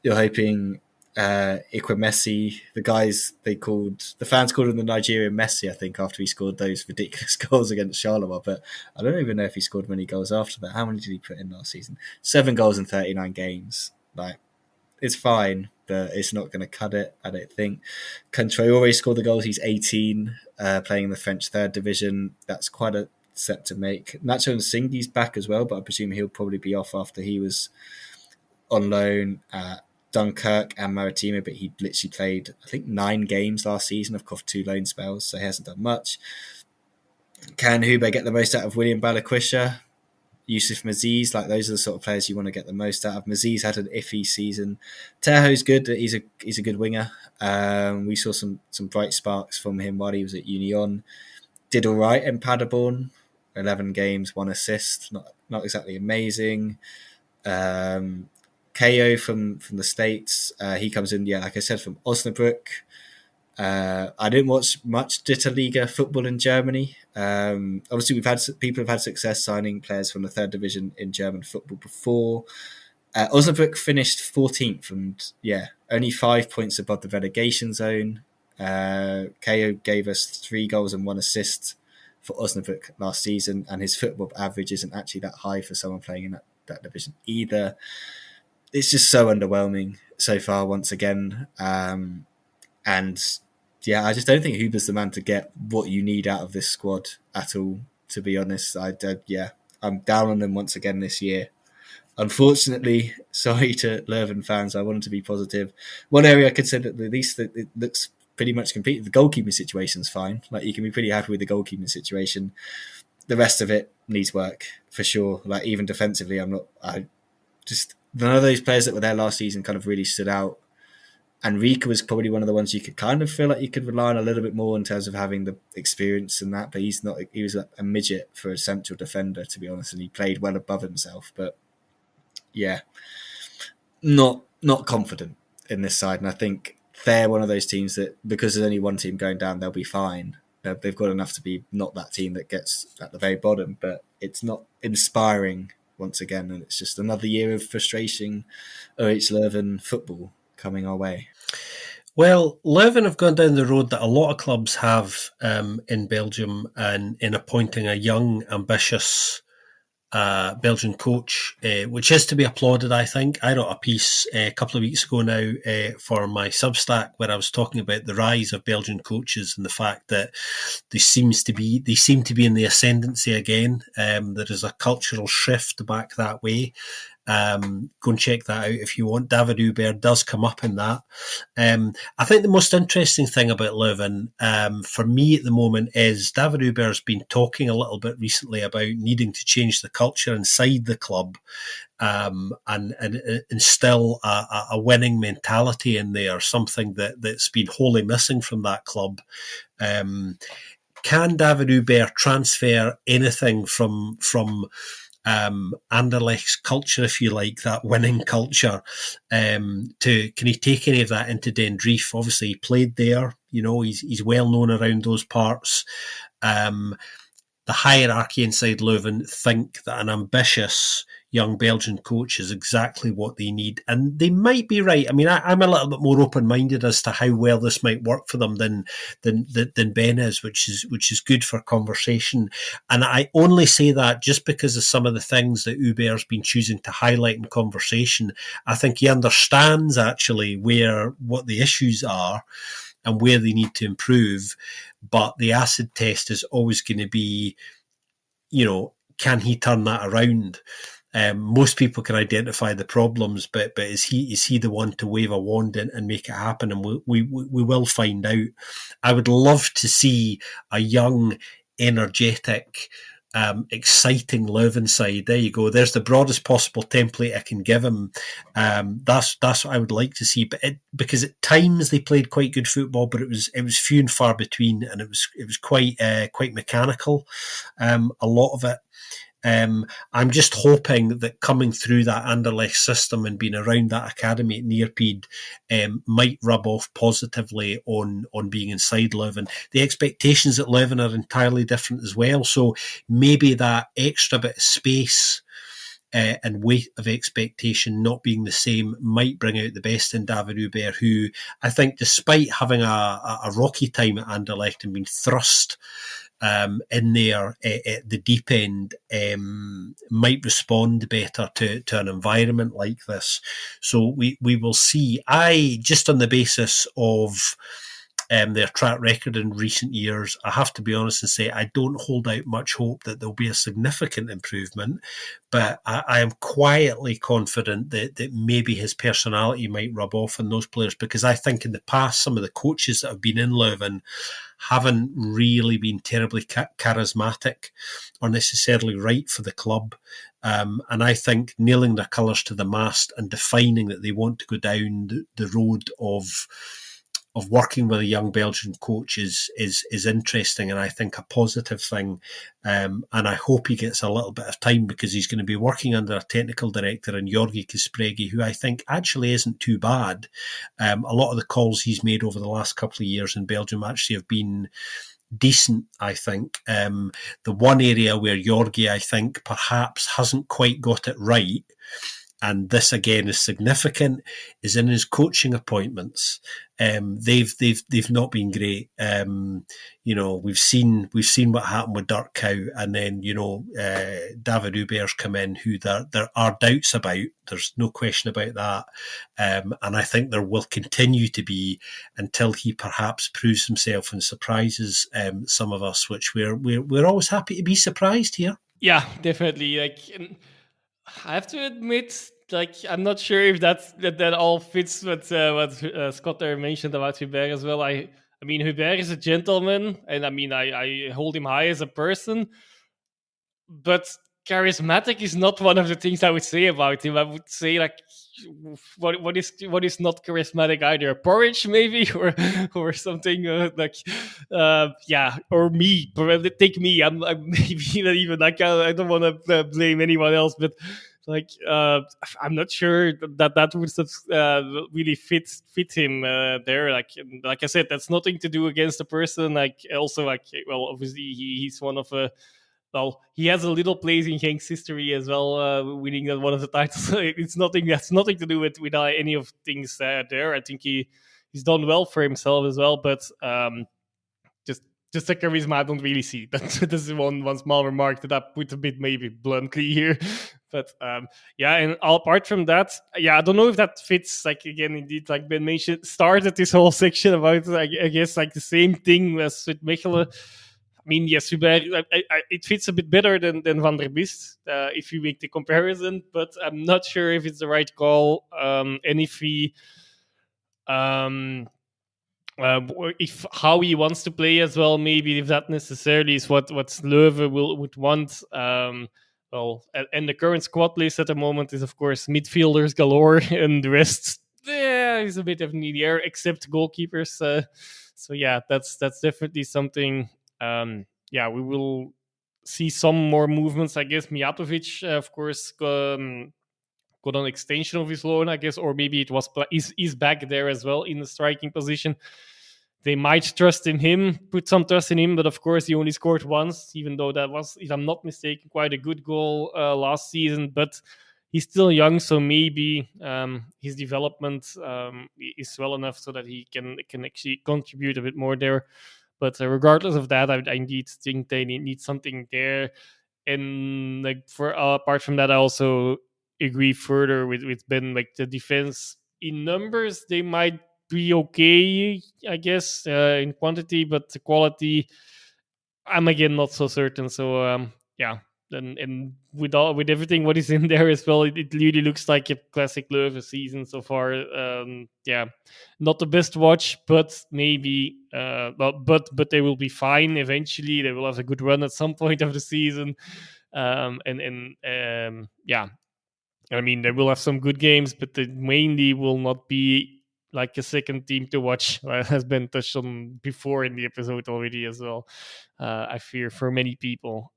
you're hoping Messi, the fans called him the Nigerian Messi, I think, after he scored those ridiculous goals against Charleroi. But I don't even know if he scored many goals after that. How many did he put in last season? 7 goals in 39 games. Like, it's fine, but it's not going to cut it, I don't think. Controyori scored the goals. He's 18, playing in the French third division. That's quite a step to make. Nacho Nsinghi's back as well, but I presume he'll probably be off after he was on loan at Dunkirk and Maritimo, but he literally played, I think, 9 games last season. Of course, 2 loan spells, so he hasn't done much. Can Hube get the most out of William Balikwisha? Yusuf Maziz, like, those are the sort of players you want to get the most out of. Maziz had an iffy season. Terho's good. He's a good winger. We saw some bright sparks from him while he was at Union. Did all right in Paderborn. 11 games, 1 assist. Not exactly amazing. KO from the States. He comes in, like I said, from Osnabrück. I didn't watch much Dritte Liga football in Germany. Obviously, people have had success signing players from the third division in German football before. Osnabrück finished 14th and only 5 points above the relegation zone. KO gave us 3 goals and 1 assist for Osnabrück last season, and his football average isn't actually that high for someone playing in that division either. It's just so underwhelming so far once again. And I just don't think Huber's the man to get what you need out of this squad at all, to be honest. I'm down on them once again this year. Unfortunately, sorry to Leuven fans, I wanted to be positive. One area I could say that at least it looks pretty much complete. The goalkeeping situation's fine. Like, you can be pretty happy with the goalkeeping situation. The rest of it needs work, for sure. Like, even defensively, none of those players that were there last season kind of really stood out. And Rika was probably one of the ones you could kind of feel like you could rely on a little bit more in terms of having the experience and that. But he's not. He was a midget for a central defender, to be honest, and he played well above himself. But not confident in this side. And I think they're one of those teams that, because there's only one team going down, they'll be fine. They've got enough to be not that team that gets at the very bottom. But it's not inspiring once again, and it's just another year of frustrating OH Leuven football coming our way. Well, Leuven have gone down the road that a lot of clubs have in Belgium, and in appointing a young, ambitious Belgian coach, which is to be applauded, I think. I wrote a piece a couple of weeks ago now for my Substack where I was talking about the rise of Belgian coaches and the fact that they seem to be in the ascendancy again. There is a cultural shift back that way. Go and check that out if you want. David Hubert does come up in that. I think the most interesting thing about Leuven for me at the moment is David Hubert has been talking a little bit recently about needing to change the culture inside the club and instill a winning mentality in there, something that's been wholly missing from that club. Can David Hubert transfer anything from Anderlecht's culture, if you like, that winning culture, can he take any of that into Dendrief? Obviously he played there, he's well known around those parts. the hierarchy inside Leuven think that an ambitious young Belgian coach is exactly what they need. And they might be right. I mean, I'm a little bit more open-minded as to how well this might work for them than Ben is, which is good for conversation. And I only say that just because of some of the things that Hubert's been choosing to highlight in conversation. I think he understands actually what the issues are and where they need to improve. But the acid test is always going to be, can he turn that around? Most people can identify the problems, but is he the one to wave a wand and make it happen? And we will find out. I would love to see a young, energetic, exciting Leuven side. There you go. There's the broadest possible template I can give him. That's what I would like to see. But because at times they played quite good football, but it was few and far between, and it was quite mechanical. A lot of it. I'm just hoping that coming through that Anderlecht system and being around that academy at Neerpede might rub off positively on being inside Leuven. The expectations at Leuven are entirely different as well, so maybe that extra bit of space and weight of expectation not being the same might bring out the best in David Hubert, who I think, despite having a rocky time at Anderlecht and being thrust in there at the deep end, might respond better to an environment like this. So we will see. Just on the basis of their track record in recent years, I have to be honest and say I don't hold out much hope that there'll be a significant improvement, but I am quietly confident that maybe his personality might rub off on those players, because I think in the past some of the coaches that have been in Leuven haven't really been terribly charismatic or necessarily right for the club. And I think nailing their colours to the mast and defining that they want to go down the road of working with a young Belgian coach is interesting, and I think a positive thing. And I hope he gets a little bit of time, because he's going to be working under a technical director in Jorgi Kispregi, who I think actually isn't too bad. A lot of the calls he's made over the last couple of years in Belgium actually have been decent, I think. The one area where Jorgi, I think, perhaps hasn't quite got it right, and this again is significant, is in his coaching appointments. They've not been great. We've seen what happened with Dirk Cow, and then David Hubert's come in, who there are doubts about. There's no question about that, and I think there will continue to be until he perhaps proves himself and surprises some of us, which we're always happy to be surprised here. Yeah, definitely. I have to admit, I'm not sure if that all fits with what Scott there mentioned about Hubert as well. I mean, Hubert is a gentleman, and I hold him high as a person, but charismatic is not one of the things I would say about him. I would say what is not charismatic either? Porridge maybe, or something or me. Take me. I'm maybe not even I don't want to blame anyone else, but I'm not sure that would really fit him there. Like I said, that's nothing to do against the person. Obviously he's one of he has a little place in Genk's history as well, winning one of the titles. It's nothing. That's nothing to do with any of things there. I think he's done well for himself as well. But just the charisma, I don't really see. This is one small remark that I put a bit maybe bluntly here. But and apart from that, I don't know if that fits. Again, indeed, like Ben mentioned, started this whole section about I guess the same thing as with Mechelen. I mean, yes, Hubert, it fits a bit better than Van der Bist, if you make the comparison, but I'm not sure if it's the right call, and if he, if how he wants to play as well, maybe if that necessarily is what Leuven would want. And the current squad list at the moment is, of course, midfielders galore, and the rest is a bit of in the air, except goalkeepers. That's definitely something. We will see some more movements. I guess Mijatovic, of course, got an extension of his loan, I guess, or maybe it was is back there as well in the striking position. they might trust in him, put some trust in him. But of course, he only scored once, even though that was, if I'm not mistaken, quite a good goal last season. But he's still young, so maybe his development is well enough so that he can actually contribute a bit more there. But regardless of that, I indeed think they need something there. And like apart from that, I also agree further with Ben. Like the defense in numbers, they might be okay, I guess, in quantity, but the quality, I'm again not so certain. So yeah, and with everything what is in there as well, it really looks like a classic Leuven season so far. Yeah, not the best watch, but maybe, but they will be fine eventually. They will have a good run at some point of the season, yeah. I mean, they will have some good games, but they mainly will not be like a second team to watch, has been touched on before in the episode already as well. I fear for many people.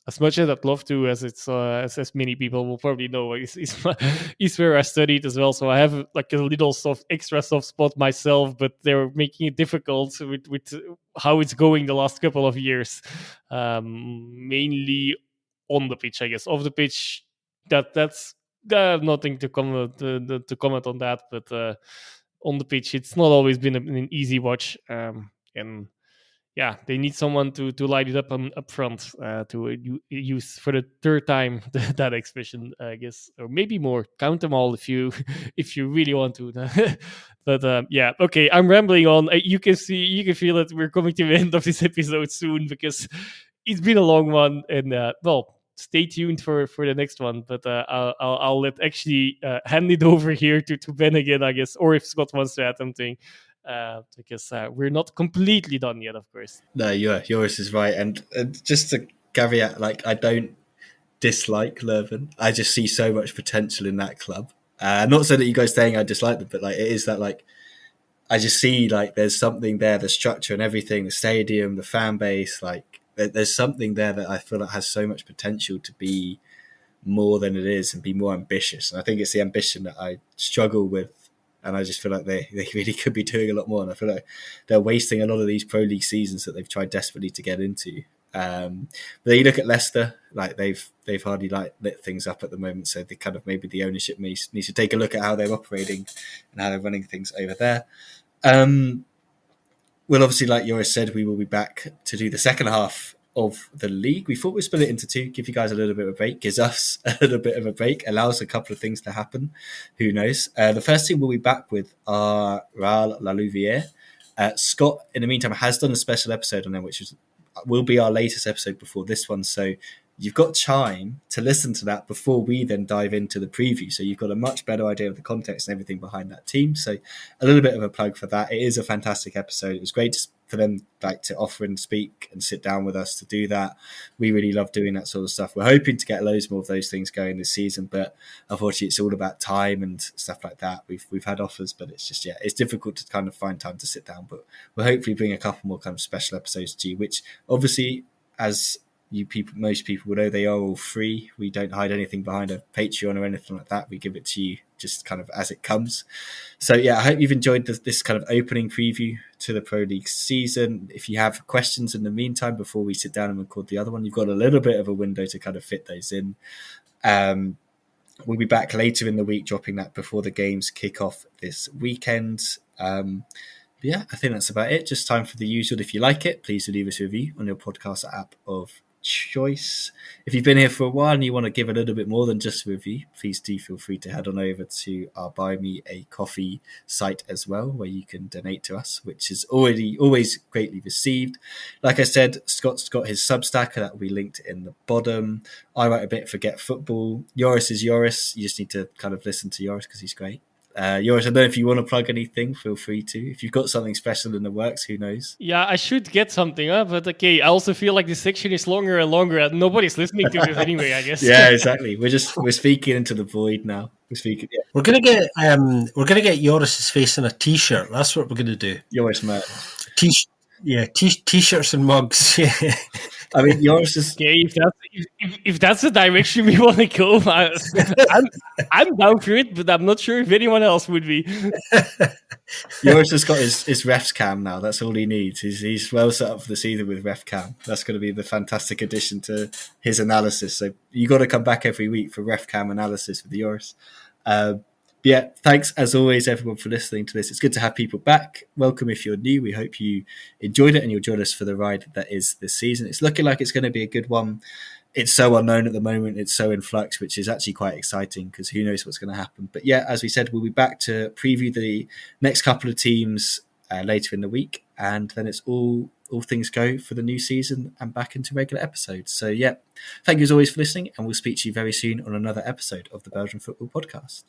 As much as I'd love to, as it's as many people will probably know, is where I studied as well. So I have like a little extra soft spot myself, but they're making it difficult with how it's going the last couple of years. Mainly on the pitch, I guess. Off the pitch, that's nothing to comment to comment on that, but on the pitch, it's not always been an easy watch. And yeah, they need someone to light it up up front, to use for the third time that expression, I guess, or maybe more. Count them all if you if you really want to. But yeah, okay, I'm rambling on. You can feel that we're coming to the end of this episode soon, because it's been a long one, and well, stay tuned for the next one. But I'll let actually hand it over here to Ben again, I guess, or if Scott wants to add something, because we're not completely done yet, of course. No, Joris is right, and just to caveat, like, I don't dislike Leuven. I just see so much potential in that club. Not so that you guys saying I dislike them, but like it is that like I just see like there's something there, the structure and everything, the stadium, the fan base, like there's something there that I feel like has so much potential to be more than it is and be more ambitious. And I think it's the ambition that I struggle with. And I just feel like they really could be doing a lot more. And I feel like they're wasting a lot of these Pro League seasons that they've tried desperately to get into. But then you look at Leicester, like they've hardly like lit things up at the moment. So they kind of maybe the ownership needs to take a look at how they're operating and how they're running things over there. Well, obviously, like Joris said, we will be back to do the second half of the league. We thought we'd split it into two, give you guys a little bit of a break, gives us a little bit of a break, allows a couple of things to happen. Who knows? The first thing we'll be back with are Cercle La Louvière. Scott, in the meantime, has done a special episode on them, which will be our latest episode before this one. So you've got time to listen to that before we then dive into the preview. So you've got a much better idea of the context and everything behind that team. So a little bit of a plug for that. It is a fantastic episode. It was great for them like to offer and speak and sit down with us to do that. We really love doing that sort of stuff. We're hoping to get loads more of those things going this season, but unfortunately it's all about time and stuff like that. We've had offers, but it's just, it's difficult to kind of find time to sit down, but we'll hopefully bring a couple more kind of special episodes to you, which obviously, as most people will know, they are all free. We don't hide anything behind a Patreon or anything like that. We give it to you just kind of as it comes. So I hope you've enjoyed this kind of opening preview to the Pro League season. If you have questions in the meantime before we sit down and record the other one, you've got a little bit of a window to kind of fit those in. We'll be back later in the week, dropping that before the games kick off this weekend. I think that's about it. Just time for the usual. If you like it, please leave us a review on your podcast app of choice. If you've been here for a while and you want to give a little bit more than just a review, please do feel free to head on over to our Buy Me a Coffee site as well, where you can donate to us, which is always greatly received. Like I said, Scott's got his Substack, that will be linked in the bottom. I write a bit for Get Football. Joris is Joris. You just need to kind of listen to Joris because he's great. Joris, I don't know if you want to plug anything, feel free to. If you've got something special in the works, who knows? Yeah, I should get something, but okay. I also feel like this section is longer and longer, and nobody's listening to this anyway, I guess. Yeah, exactly. We're speaking into the void now. We're speaking. Yeah. We're gonna get Joris's face in a T-shirt. That's what we're gonna do. Joris, mate. T-shirts and mugs. I mean, Joris is... Okay, if that's the direction we want to go, I'm down for it, but I'm not sure if anyone else would be. Joris has got his refs cam now. That's all he needs. He's well set up for the season with ref cam. That's going to be the fantastic addition to his analysis. So you got to come back every week for ref cam analysis with Joris. Yeah, thanks as always, everyone, for listening to this. It's good to have people back. Welcome if you're new. We hope you enjoyed it and you'll join us for the ride that is this season. It's looking like it's going to be a good one. It's so unknown at the moment. It's so in flux, which is actually quite exciting because who knows what's going to happen. But yeah, as we said, we'll be back to preview the next couple of teams later in the week. And then it's all things go for the new season and back into regular episodes. So yeah, thank you as always for listening. And we'll speak to you very soon on another episode of the Belgian Football Podcast.